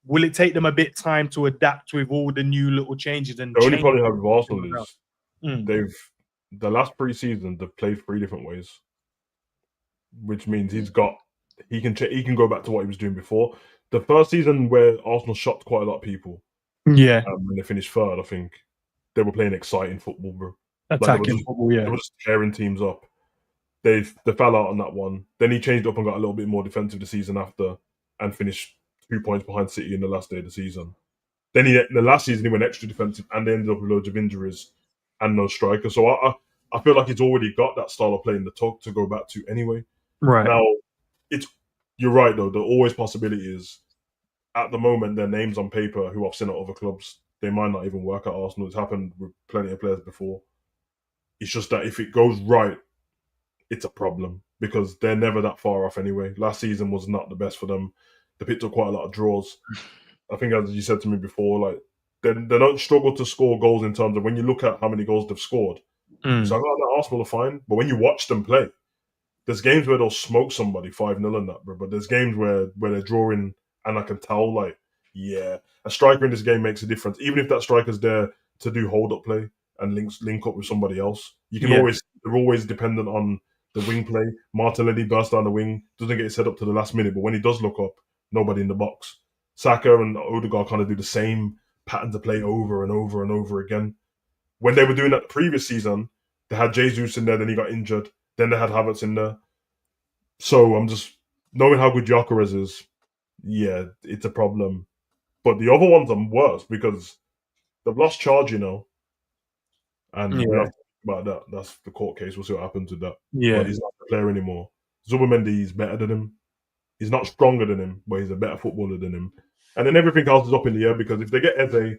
Will it take them a bit time to adapt with all the new little changes and The only problem they have with Arsenal is Mm. the last pre-season they've played 3 different ways, which means he can go back to what he was doing before. The first season where Arsenal shocked quite a lot of people, Yeah, when they finished third, I think they were playing exciting football, bro. attacking football. They Yeah, were just tearing teams up. They fell out on that one. Then he changed up and got a little bit more defensive the season after, and finished 2 points behind City in the last day of the season. Then the last season he went extra defensive, and they ended up with loads of injuries and no striker. So I feel like he's already got that style of play in the tuck to go back to anyway. right. Now, you're right though. The always possibility is at the moment their names on paper who I've seen at other clubs, they might not even work at Arsenal. It's happened with plenty of players before. It's just that if it goes right, it's a problem because they're never that far off anyway. Last season was not the best for them. They picked up quite a lot of draws. I think, as you said to me before, like they don't struggle to score goals in terms of when you look at how many goals they've scored. So I got Arsenal are fine, but when you watch them play, there's games where they'll smoke somebody 5-0 and that, bro. But there's games where they're drawing, and I can tell, like, yeah, a striker in this game makes a difference. Even if that striker's there to do hold up play and link up with somebody else, they're always dependent on the wing play. Martinelli bursts down the wing, doesn't get it set up to the last minute, but when he does look up, nobody in the box. Saka and Odegaard kind of do the same pattern to play over and over and over again. When they were doing that the previous season, they had Jesus in there, then he got injured. Then they had Havertz in there. So I'm just knowing how good Gyökeres is. Yeah, it's a problem. But the other ones are worse because they've lost charge, and we have to think about that. That's the court case. We'll see what happens with that. Yeah, But he's not a player anymore. Zubimendi is better than him. He's not stronger than him, but he's a better footballer than him. And then everything else is up in the air because if they get Eze,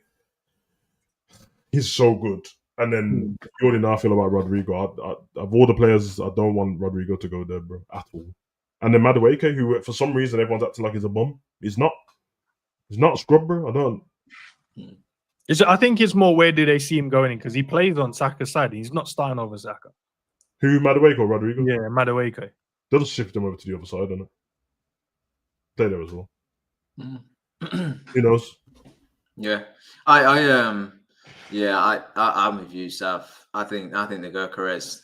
he's so good. And then you already know how I feel about Rodrigo. Of all the players, I don't want Rodrigo to go there, bro, at all. And then Madueke, who for some reason everyone's acting like he's a bum. He's not. He's not a scrub, bro. I don't. I think it's more where do they see him going in because he plays on Saka's side. He's not starting over Saka. Who, Madueke or Rodrigo? Yeah, Madueke. They'll just shift him over to the other side, don't it? Play there as well. Who knows? Yeah, I'm with you, Sav. I think the Gyökeres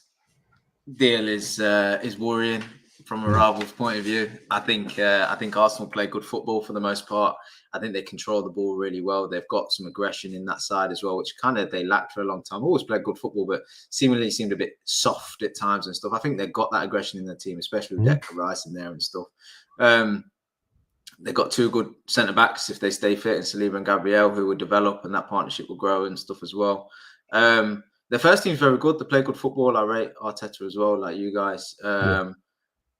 deal is worrying from a rival's point of view. I think Arsenal play good football for the most part. I think they control the ball really well. They've got some aggression in that side as well, which kind of they lacked for a long time. Always played good football, but seemingly seemed a bit soft at times and stuff. I think they've got that aggression in their team, especially with Declan Rice in there and stuff. They've got 2 good centre backs if they stay fit, and Saliba and Gabriel, who will develop, and that partnership will grow and stuff as well. The first team's very good. They play good football. I rate Arteta as well, like you guys,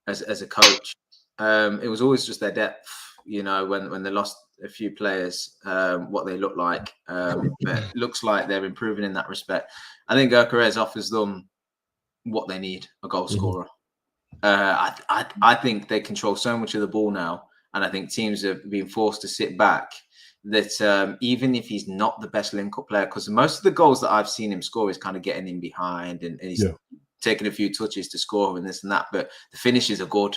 as a coach. It was always just their depth, when they lost a few players, what they look like. But it looks like they're improving in that respect. I think Gyökeres offers them what they need, a goal scorer. I think they control so much of the ball now, and I think teams have been forced to sit back that even if he's not the best link-up player, because most of the goals that I've seen him score is kind of getting in behind and he's taking a few touches to score and this and that, but the finishes are good.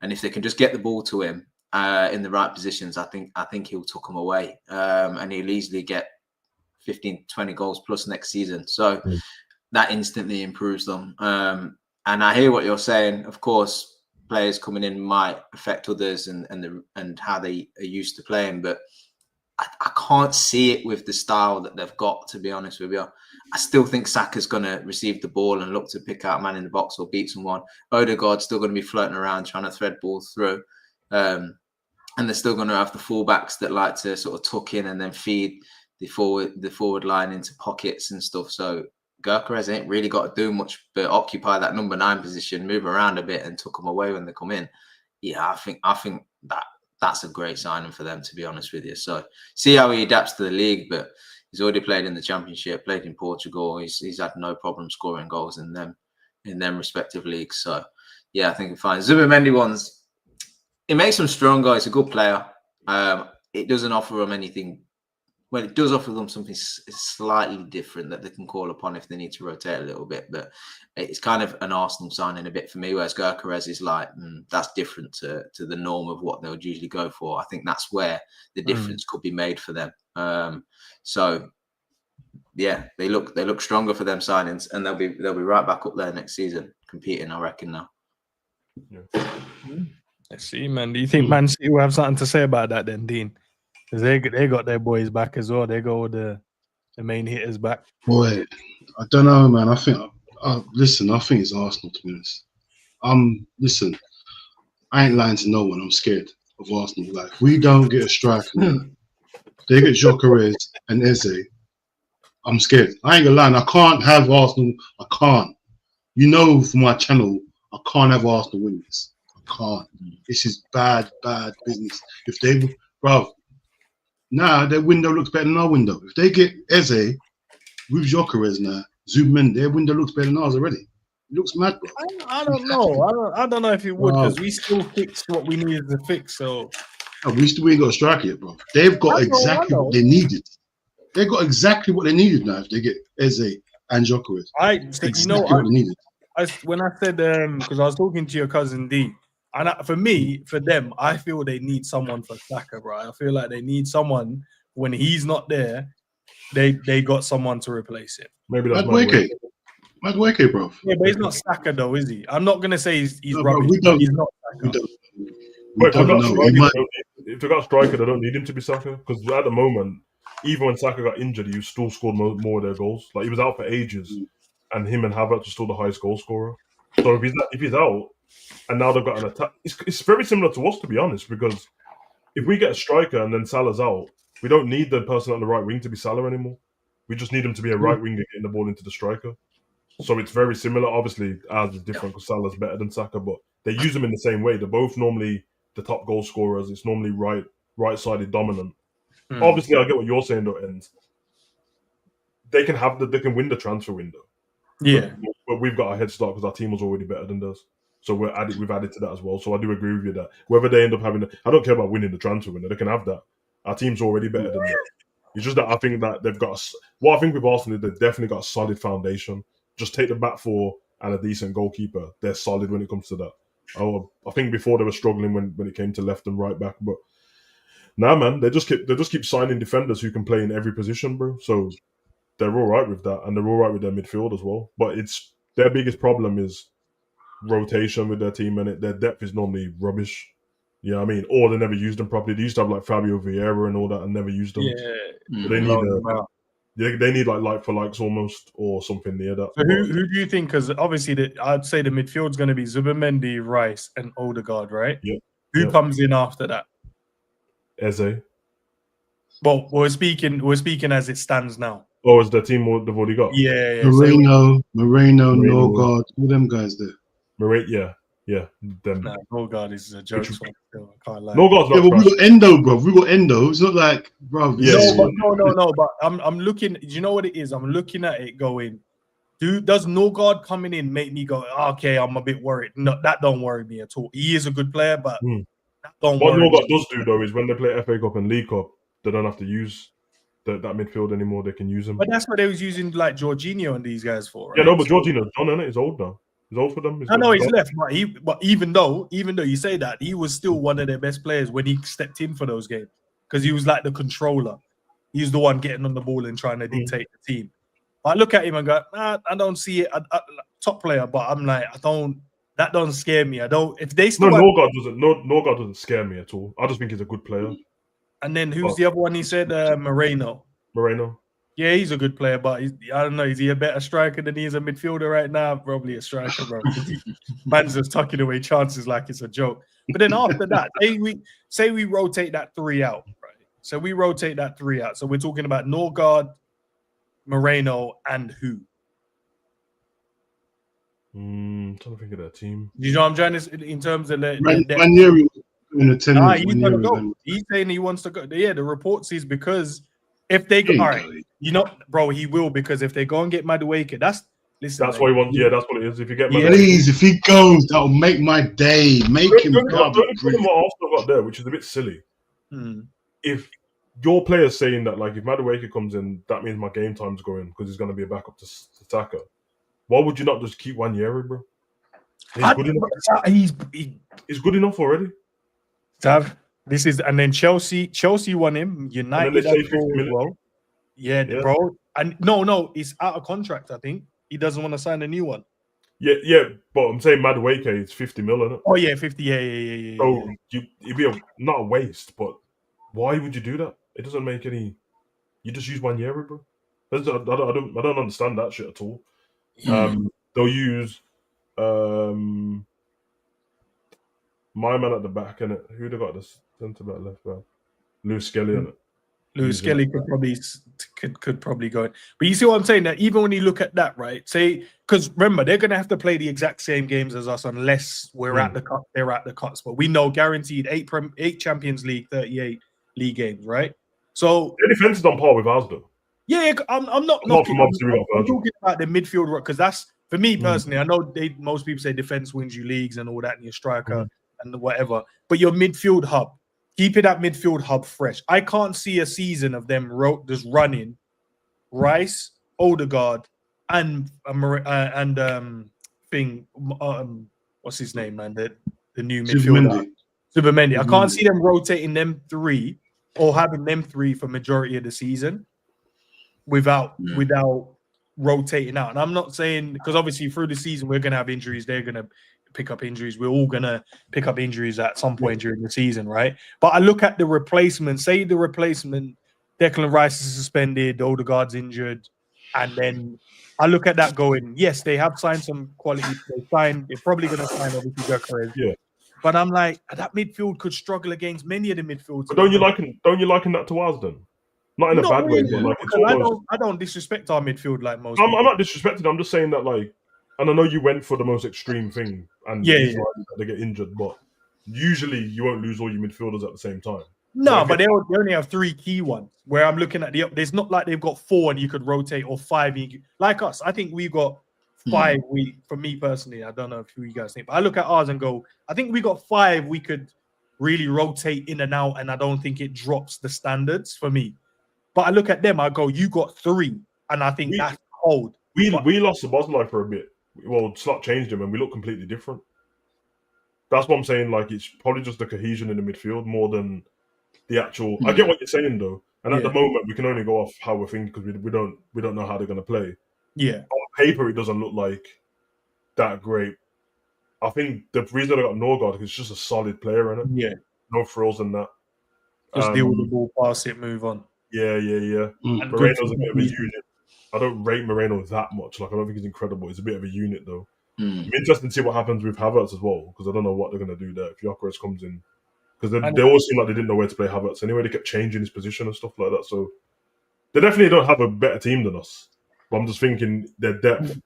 And if they can just get the ball to him in the right positions, I think he'll tuck them away and he'll easily get 15, 20 goals plus next season. So that instantly improves them. And I hear what you're saying. Of course, players coming in might affect others and how they are used to playing, but I can't see it with the style that they've got, to be honest with you. I still think Saka's going to receive the ball and look to pick out a man in the box or beat someone. Odegaard's still going to be floating around trying to thread balls through. And they're still going to have the fullbacks that like to sort of tuck in and then feed the forward line into pockets and stuff. So Gyökeres ain't really got to do much but occupy that number 9 position, move around a bit and tuck them away when they come in. Yeah, I think that's a great signing for them, to be honest with you. So see how he adapts to the league. But He's already played in the Championship, played in Portugal. He's had no problem scoring goals in them respective leagues. So, yeah, I think it's fine. Zubimendi it makes him stronger. He's a good player. It doesn't offer them anything. Well, it does offer them something slightly different that they can call upon if they need to rotate a little bit. But it's kind of an Arsenal signing a bit for me, whereas Gyökeres is like, that's different to the norm of what they would usually go for. I think that's where the difference could be made for them. So, yeah, they look stronger for them signings, and they'll be right back up there next season, competing, I reckon, now. Yeah. Let's see, man. Do you think Man City will have something to say about that then, Dean? Because they got their boys back as well. They got all the main hitters back. Boy, I don't know, man. I think, listen, I think it's Arsenal, to be honest. Listen, I ain't lying to no one. I'm scared of Arsenal. Like, if we don't get a striker, they get Gyökeres and Eze, I'm scared. I ain't gonna lie. I can't have Arsenal. I can't. You know, for my channel, I can't have Arsenal win this. I can't. This is bad business. If they, their window looks better than our window. If they get Eze with Gyökeres now, Zubimendi, their window looks better than ours already. It looks mad, bro. I don't know. I don't know if it would, because we still fixed what we needed to fix. So we ain't got a striker yet, bro. They've got exactly what they needed. They got exactly what they needed now if they get Eze and Gyökeres. What they needed. When I said because I was talking to your cousin D, and for them, I feel they need someone for Saka, bro. I feel like they need someone when he's not there. They got someone to replace him. Maybe that's Madueke, bro. Yeah, but he's not Saka though, is he? I'm not gonna say he's no, rubbish. Bro, he's not Saka. If they got a striker, they don't need him to be Saka, because at the moment, even when Saka got injured, he still scored more of their goals. Like, he was out for ages, and him and Havertz are still the highest goal scorer. So if he's out, and now they've got an attack, it's very similar to us, to be honest, because if we get a striker and then Salah's out, we don't need the person on the right wing to be Salah anymore. We just need him to be a right winger getting the ball into the striker. So it's very similar. Obviously, ours is different because Salah's better than Saka, but they use them in the same way. They're both normally the top goal scorers. It's normally right-sided dominant. Obviously, I get what you're saying, though, and they can win the transfer window. Yeah, but we've got a head start because our team was already better than theirs. So we've added to that as well. So I do agree with you that whether they end up having, I don't care about winning the transfer window. They can have that. Our team's already better than them. It's just that I think that they've got. What I think with Arsenal is they've definitely got a solid foundation. Just take the back four and a decent goalkeeper. They're solid when it comes to that. I think before they were struggling when it came to left and right back, but now, man, they just keep signing defenders who can play in every position, bro. So they're all right with that, and they're all right with their midfield as well. But it's their biggest problem is rotation with their team, and their depth is normally rubbish. You know what I mean? Or they never used them properly. They used to have like Fabio Vieira and all that, and never used them. Yeah, they need like for likes almost, or something near that. So who do you think? Because obviously, I'd say the midfield's going to be Zubimendi, Rice, and Odegaard, right? Yeah. Who comes in after that? Eze. Well, we're speaking as it stands now. Oh, is the team they've already got? Yeah. Moreno, Norgard, all them guys there. Yeah, them. Nah, Norgard is a joke. I can't lie. Norgard's not. But we got Endo, bro. We got Endo. It's not like, bro. No. But I'm looking. Do you know what it is? I'm looking at it, going, does Norgard coming in make me go, okay, I'm a bit worried? No, that don't worry me at all. He is a good player, but that don't worry. What Norgard does do though is when they play FA Cup and League Cup, they don't have to use that midfield anymore. They can use them. But that's what they was using like Jorginho and these guys for, right? Yeah, no, but Jorginho's done, isn't it? He's old now. He's old for them. I know he's left, but even though you say that, he was still one of their best players when he stepped in for those games, because he was like the controller. He's the one getting on the ball and trying to dictate the team. I look at him and go, I don't see it. Top player, but I'm like, that don't scare me. I don't. If they still Norgard doesn't scare me at all. I just think he's a good player. And then who's the other one? He said Moreno. Yeah, he's a good player, but I don't know. Is he a better striker than he is a midfielder right now? Probably a striker, bro. Man's just tucking away chances like it's a joke. But then after that, say we rotate that three out, right? So we rotate that three out. So we're talking about Norgard, Moreno, and who? I'm trying to think of that team. You know what I'm trying to, in terms of Ranieri in attendance. He's gonna go. He's saying he wants to go. Yeah, the report says because If they go, He all ain't right, going. you know, bro, he will, because if they go and get Madueke, that's That's what he wants. Yeah, that's what it is. If you get Yeah. Please, if he goes, that'll make my day. Make him the go. only problem what Arsenal got there, which is a bit silly, if your player's saying that, like, if Madueke comes in, that means my game time's going because he's going to be a backup to Saka. Why would you not just keep Wanyeri, bro? He's good enough. He's good enough already. Tav, this is, and then Chelsea won him. United say as 50 million. well. Yeah, bro. And no, he's out of contract. I think he doesn't want to sign a new one. Yeah, but I'm saying Madueke is 50 million, isn't it? Oh yeah, 50. Yeah. So it'd be not a waste, but why would you do that? It doesn't make any. You just use Wanyeri, bro. I don't understand that shit at all. They'll use my man at the back, innit? Who'd have got this centre back, left back? Luis Skelly, innit? Lewis Kelly could probably go in. But you see what I'm saying? That even when you look at that, right? Say, because remember, they're gonna have to play the exact same games as us unless we're at the cut. They're at the cuts, but we know guaranteed 8 Champions League, 38 league games, right? So their defense is on par with ours, though. Yeah, I'm not knocking. I'm talking about the midfield, because that's, for me personally. I know most people say defense wins you leagues and all that, and your striker and whatever. But your midfield hub, keeping that midfield hub fresh. I can't see a season of them just running Rice, Odegaard, and what's his name, man? The new midfielder, Subamendi. I can't see them rotating them three or having them three for majority of the season without rotating out. And I'm not saying, because obviously through the season we're gonna have injuries, they're gonna pick up injuries, we're all gonna pick up injuries at some point during the season, right? But I look at the replacement, say the replacement, Declan Rice is suspended, Odegaard's injured, and then I look at that going, yes, they have signed some quality. They're probably gonna sign obviously Gyökeres. Yeah. But I'm like, that midfield could struggle against many of the midfields. But don't you liken that to ours then? Not in a bad way, but like it's almost... I don't disrespect our midfield like most. I'm not disrespecting. I'm just saying that, like, and I know you went for the most extreme thing, and they get injured, but usually you won't lose all your midfielders at the same time. No, but they only have 3 key ones. Where I'm looking at there's not like they've got 4 and you could rotate, or 5 like us. I think we got 5. For me personally, I don't know if you guys think, but I look at ours and go, I think we got 5 we could really rotate in and out, and I don't think it drops the standards for me. But I look at them, I go, you got 3, and I think that's cold. We lost Szoboszlai for a bit. Well, Slot changed him, and we look completely different. That's what I'm saying. Like, it's probably just the cohesion in the midfield more than the actual. I get what you're saying though, and at the moment we can only go off how we're thinking because we don't know how they're going to play. Yeah, on paper it doesn't look like that great. I think the reason I got Norgard is it's just a solid player in it. Yeah, no frills in that. Just deal with the ball, pass it, move on. Yeah. Moreno's a bit of a unit. I don't rate Moreno that much. Like, I don't think he's incredible. He's a bit of a unit though. It'll be interesting to see what happens with Havertz as well, because I don't know what they're going to do there if Gyökeres comes in. Because they always seem like they didn't know where to play Havertz anyway. They kept changing his position and stuff like that. So they definitely don't have a better team than us. But I'm just thinking their depth.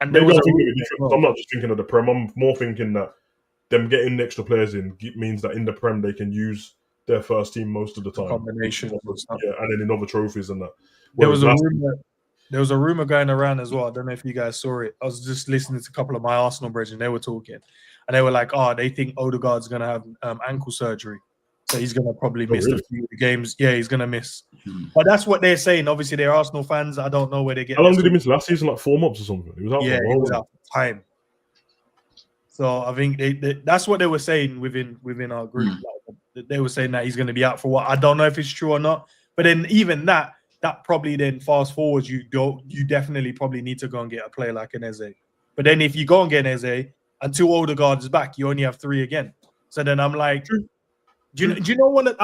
And maybe I'm thinking different. I'm not just thinking of the Prem. I'm more thinking that them getting the extra players in means that in the Prem they can use their first team most of the time. Combination. Yeah, and then in other trophies and that. There was a rumor going around as well. I don't know if you guys saw it. I was just listening to a couple of my Arsenal brethren, and they were talking. And they were like, they think Odegaard's going to have ankle surgery. So he's going to probably miss a few games. Yeah, he's going to miss. But that's what they're saying. Obviously, they're Arsenal fans. I don't know where they get. How long did he miss last season? Like 4 months or something? He was out for a while. He was out for time. So I think that's what they were saying within our group. Like, they were saying that he's going to be out for what? I don't know if it's true or not. But then even that probably then fast forwards, you definitely probably need to go and get a player like an Eze. But then if you go and get an Eze, until Odegaard is back, you only have 3 again. So then I'm like, do you know what?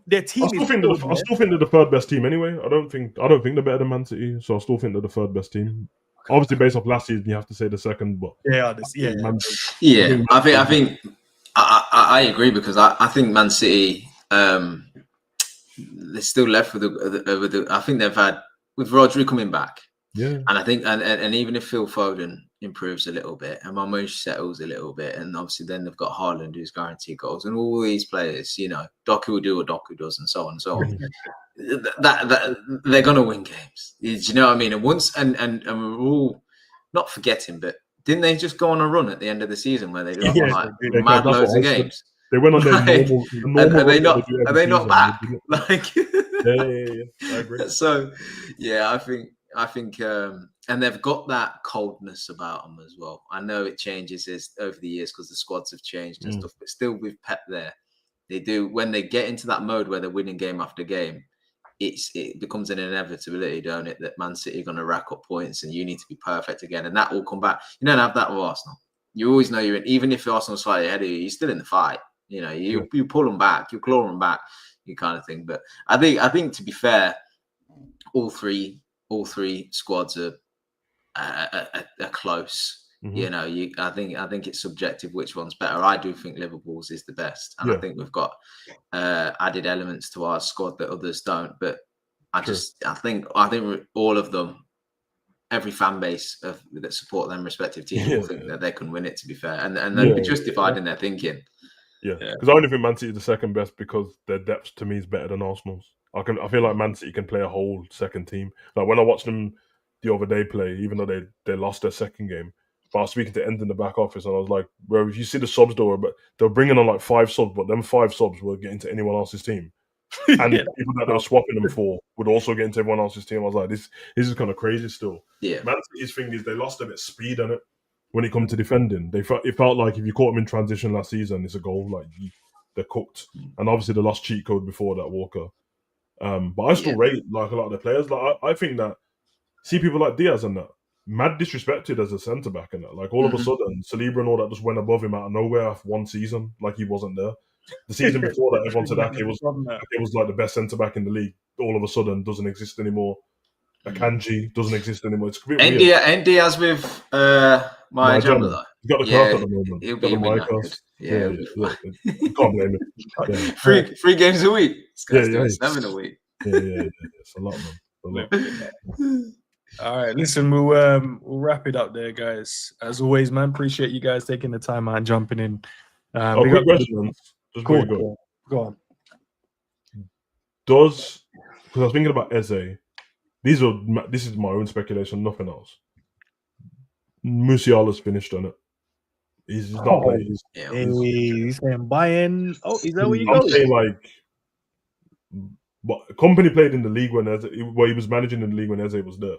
Their team. I still think they're the 3rd best team anyway. I don't think they're better than Man City. So I still think they're the 3rd best team. Obviously, based off last season, you have to say the 2nd. But I think I agree, because I think Man City they're still left with the I think they've had, with Rodri coming back, Yeah. And I think, and even if Phil Foden improves a little bit and Marmoush settles a little bit, and obviously then they've got Haaland who's guaranteed goals, and all these players, you know, Doku will do what Doku does, and so on and so on. that they're gonna win games. Do you know what I mean? And once and we're all not forgetting, but didn't they just go on a run at the end of the season where they just won like mad that's loads what of I said. games? They went on their Like, normal are they run not? that they do Are every they not season. back? They didn't- Like, I agree. So, yeah, I think, and they've got that coldness about them as well. I know it changes over the years because the squads have changed and stuff, but still with Pep there, they do, when they get into that mode where they're winning game after game, it becomes an inevitability, don't it, that Man City are going to rack up points and you need to be perfect again, and that will come back. You don't have that with Arsenal. You always know you're in, even if Arsenal's slightly ahead of you, you're still in the fight. You know, you pull them back, you claw them back, you kind of thing. But I think to be fair, all three squads are close. You know, I think it's subjective which one's better. I do think Liverpool's is the best, and I think we've got added elements to our squad that others don't. But I think all of them, every fan base that support them respective teams, will think that they can win it. To be fair, and they'll be justified in their thinking. Yeah, because I only think Man City is the second best because their depth to me is better than Arsenal's. I feel like Man City can play a whole second team. Like when I watched them the other day play, even though they lost their second game, but I was speaking to End in the back office and I was like, "Bro, if you see the subs though, but they're bringing on like 5 subs, but them 5 subs will get into anyone else's team, and the people that they were swapping them for would also get into everyone else's team." I was like, "This is kind of crazy still." Yeah, Man City's thing is they lost a bit of speed on it. When it comes to defending, it felt like if you caught them in transition last season, it's a goal. Like they're cooked, and obviously they lost cheat code before that, Walker. But I still rate like a lot of the players. Like I think that see people like Diaz and that mad disrespected as a centre back and that. Like all of a sudden, Saliba and all that just went above him out of nowhere after one season, like he wasn't there. The season before that, everyone said Ake was like the best centre back in the league. All of a sudden, doesn't exist anymore. Akanji doesn't exist anymore. It's a bit weird. And Diaz with my Gemma though. He's got the craft at the moment. He'll be knackered. Yeah. You can't blame him. Yeah. Three games a week. Yeah. 7 a week. Yeah. It's a lot, man. All right, listen, we'll wrap it up there, guys. As always, man, appreciate you guys taking the time out and jumping in. Quick question, just before you go on. Because I was thinking about Eze. This is my own speculation, nothing else. Musiala's finished on it. He's not playing. He's saying Bayern. Oh, is that where you go? I'm saying like, but company played in the league when he was managing in the league when Eze was there.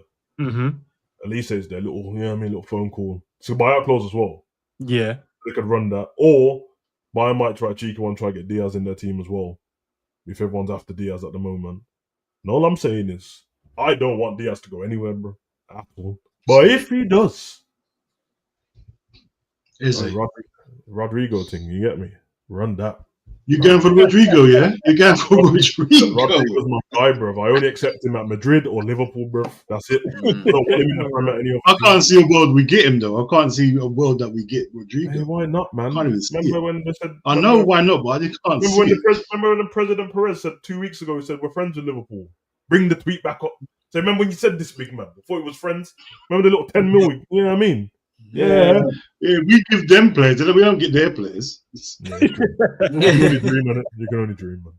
Elise is there, little phone call. So buyout clause as well. Yeah, they could run that, or Bayern might try a cheeky one, try to get Diaz in their team as well. If everyone's after Diaz at the moment, and all I'm saying is, I don't want Diaz to go anywhere, bro. At all. But if he does, is it Rodrigo thing? You get me? Run that. You going for Rodrigo, yeah? You going for Rodrigo? Rodrigo's my guy, bro. I only accept him at Madrid or Liverpool, bro. That's it. I can't see a world we get him though. I can't see a world that we get Rodrigo. Hey, why not, man? I can't even see remember it. when they said? I know why not, but I just can't see it. Remember when President Perez said 2 weeks ago? He said we're friends with Liverpool. Bring the tweet back up. So remember when you said this, big man? Before it was friends. Remember the little 10 mil? You know what I mean? Yeah, we give them players, we don't get their players. Yeah, you can only dream on it. You can only dream, man.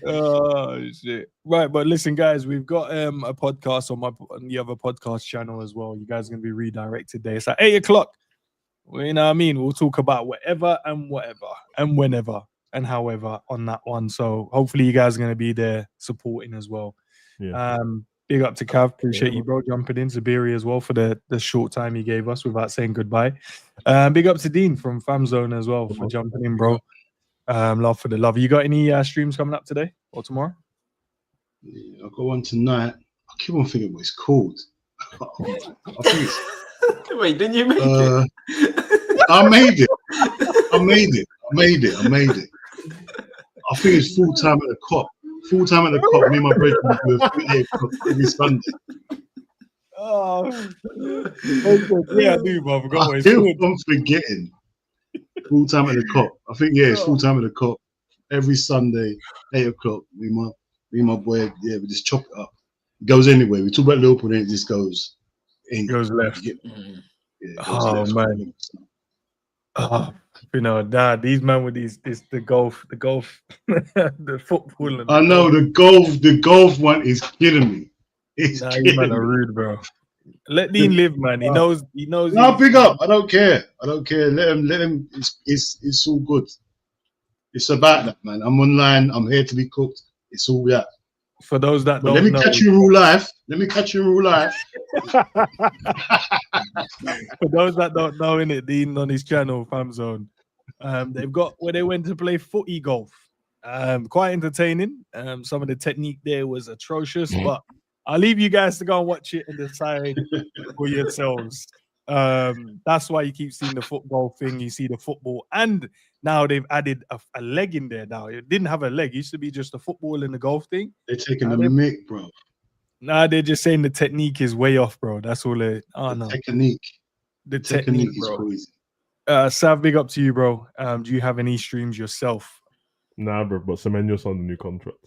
Oh shit! Right, but listen, guys, we've got a podcast on the other podcast channel as well. You guys are gonna be redirected there. It's at 8 o'clock. You know what I mean? We'll talk about whatever and whenever and however on that one. So hopefully you guys are gonna be there supporting as well. Yeah. Big up to Cav. Appreciate you, bro, jumping in. Zabiri as well for the short time he gave us without saying goodbye. Big up to Dean from Fam Zone as well for jumping in, bro. Love for the love. You got any streams coming up today or tomorrow? Yeah, I've got one tonight. I keep on thinking what it's called. I think it's... Wait, didn't you make it? I made it. I think it's Full Time at the Cop. Full Time at the Cop. Me and my brother do a 3 o'clock every Sunday. Oh, yeah, I do, but I forgot what it's called. I'm forgetting. Full Time at the Cop. I think it's Full Time at the Cop every Sunday, 8 o'clock. Me and my boy, we just chop it up. It goes anywhere. We talk about Liverpool, then it just goes. Goes left. Yeah, it goes Oh, left. man. These men with the golf, the football. And I know the golf one is killing me. It's you killing man me. are rude, bro. Let Dean live, man. He knows. No, big up. I don't care. Let him. It's all good. It's about that, man. I'm online. I'm here to be cooked. It's all that. For those that But don't know, let me catch you in real life. For those that don't know, in it, Dean on his channel, Fam Zone, they've got where they went to play footy golf. Quite entertaining. Some of the technique there was atrocious, but I'll leave you guys to go and watch it and decide for yourselves. That's why you keep seeing the football thing. You see the football, and now they've added a leg in there. Now it didn't have a leg; it used to be just the football and the golf thing. They're taking the mic, bro. Nah, they're just saying the technique is way off, bro. That's all it. Oh no, technique. The technique is bro. crazy. Sav, big up to you, bro. Do you have any streams yourself? Nah, bro. But Semenyo's on the new contract.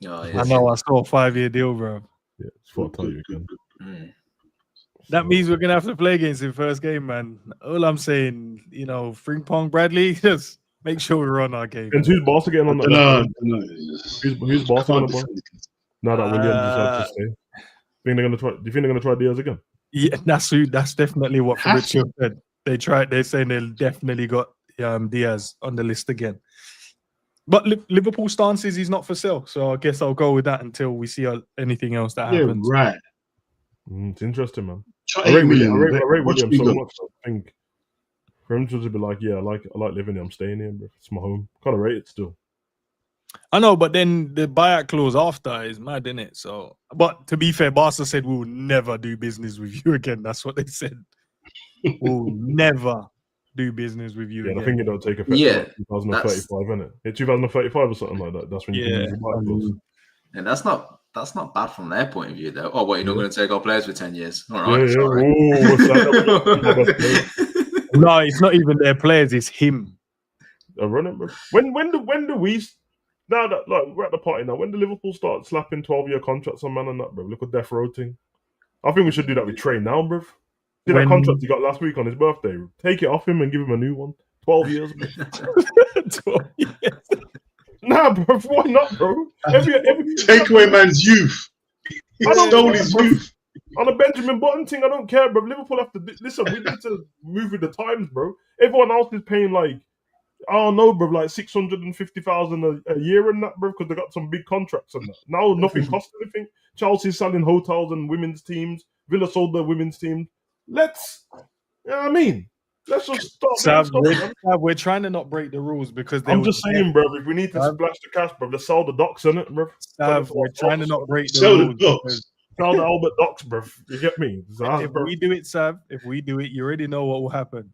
Oh, I know. I saw a 5-year deal, bro. Yeah, it's what I tell you again. That means we're gonna have to play against him first game, man. All I'm saying, Fring Pong Bradley, just make sure we're on our game. And who's Barca getting on that? No. Who's Barca on the now that Williams decided to stay? Do you think they're gonna try Diaz again? Yeah, that's definitely what Fabrizio said. They're saying they definitely got Diaz on the list again. But Liverpool stance is he's not for sale, so I guess I'll go with that until we see anything else that happens. Yeah, right. It's interesting, man. I rate Williams so much. I think for him to be like, yeah, I like living here. I'm staying here. Bro. It's my home. Kind of rate it still. I know, but then the buyout clause after is mad, isn't it? So, but to be fair, Barca said we'll never do business with you again. That's what they said. We'll never do business with you again. I think it don't take effect. Yeah, 2035, isn't it? It's 2035 or something like that. That's when you can use the buyout clause. And that's not bad from their point of view, though. Oh, what, you're not going to take our players for 10 years? All right. Yeah. Sorry. No, it's not even their players. It's him. When do we? Now that we're at the party now, when do Liverpool start slapping 12-year contracts on man and that, bro? Look at death row thing. I think we should do that with Trey now, bro. See that contract he got last week on his birthday? Take it off him and give him a new one. 12 years, bro. 12 years. Nah, bro. Why not, bro? Take away man's youth. He stole his youth. On a Benjamin Button thing, I don't care, bro. Liverpool have to listen. We need to move with the times, bro. Everyone else is paying like, I don't know, bro, like 650,000 a year and that, bro, because they got some big contracts and that. Now nothing costs anything. Chelsea's selling hotels and women's teams. Villa sold their women's team. You know what I mean? Let's just stop. We're trying to not break the rules because I'm just saying, bro. If we need to splash the cash, bro, let's sell the docks in it, bro. We're trying to not break the rules. Sell the Albert docks, bro. You get me? If we do it, Sav, you already know what will happen.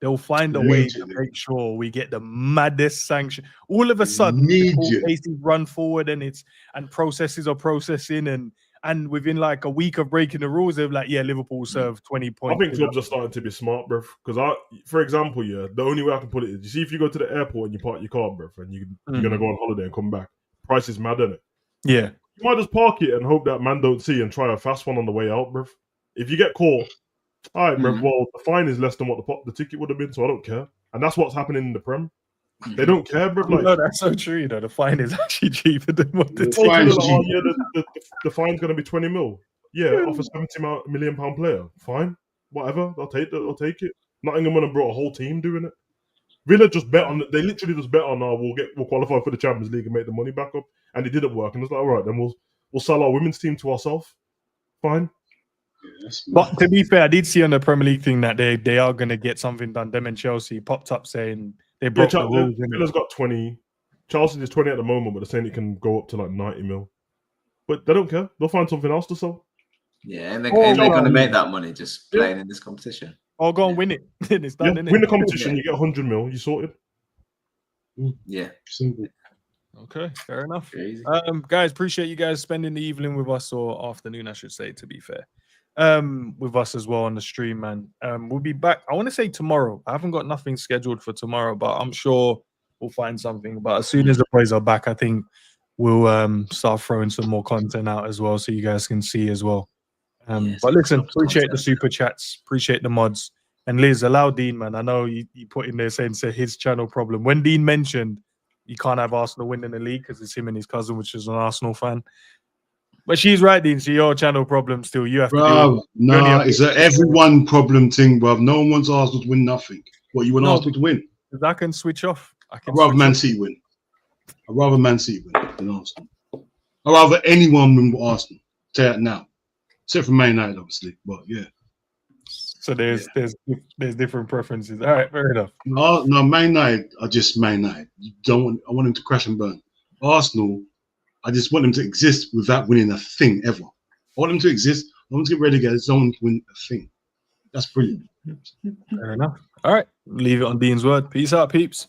They'll find a way to make sure we get the maddest sanction. All of a sudden, cases run forward and processes are processing and within like a week of breaking the rules, they're like, yeah, Liverpool serve 20 points. I think clubs are starting to be smart, bro. Because for example, the only way I can put it is, you see, if you go to the airport and you park your car, bro, and you're gonna go on holiday and come back, price is mad, isn't it? Yeah. You might just park it and hope that man don't see and try a fast one on the way out, bro. If you get caught, all right, bro. Well, the fine is less than what the ticket would have been, so I don't care. And that's what's happening in the Prem. They don't care, bro. Like, no, that's so true. The fine is actually cheaper than what the ticket. The fine's gonna be 20 mil. Yeah, off a 70 million pound player. Fine, whatever. I'll take it. Nottingham would have brought a whole team doing it. Villa just bet on. They literally just bet on. We'll qualify for the Champions League and make the money back up, and it didn't work. And it's like, all right, then we'll sell our women's team to ourselves. Fine. But to be fair, I did see on the Premier League thing that they are going to get something done. Them and Chelsea popped up saying they broke the rules. Villa's got 20. Chelsea is 20 at the moment, but they're saying it can go up to like 90 mil. But they don't care. They'll find something else to sell. Yeah, and they're going to make that money just playing in this competition. Or go and win it. It's done, isn't it? Win the competition, you get 100 mil. You sorted. Yeah. Simple. Okay, fair enough. Crazy. Guys, appreciate you guys spending the evening with us, or afternoon, I should say, to be fair. With us as well on the stream, man. We'll be back. I want to say tomorrow. I haven't got nothing scheduled for tomorrow, but I'm sure we'll find something. But as soon as the boys are back, I think we'll start throwing some more content out as well, so you guys can see as well. Yes, But listen, lots of appreciate the content. super chats, appreciate the mods. And Liz, allow Dean, man. I know you put in there saying it's his channel problem. When Dean mentioned you can't have Arsenal winning the league because it's him and his cousin, which is an Arsenal fan. But she's right, Dean. It's your channel problem still. You have to deal with it. Nah, it's a everyone problem thing, bruv. No one wants Arsenal to win nothing. What, you want Arsenal to win? Because I can switch off. I'd rather Man City win. I'd rather Man City win than Arsenal. I'd rather anyone win with Arsenal. Say that now. Except for Man United, obviously. But yeah. So there's different preferences. All right, fair enough. No, Man United are just Man United. I want them to crash and burn. Arsenal, I just want them to exist without winning a thing ever. I want them to exist. I want them to get relegated. I just don't want to win a thing. That's brilliant. Fair enough. All right, leave it on Dean's word. Peace out, peeps.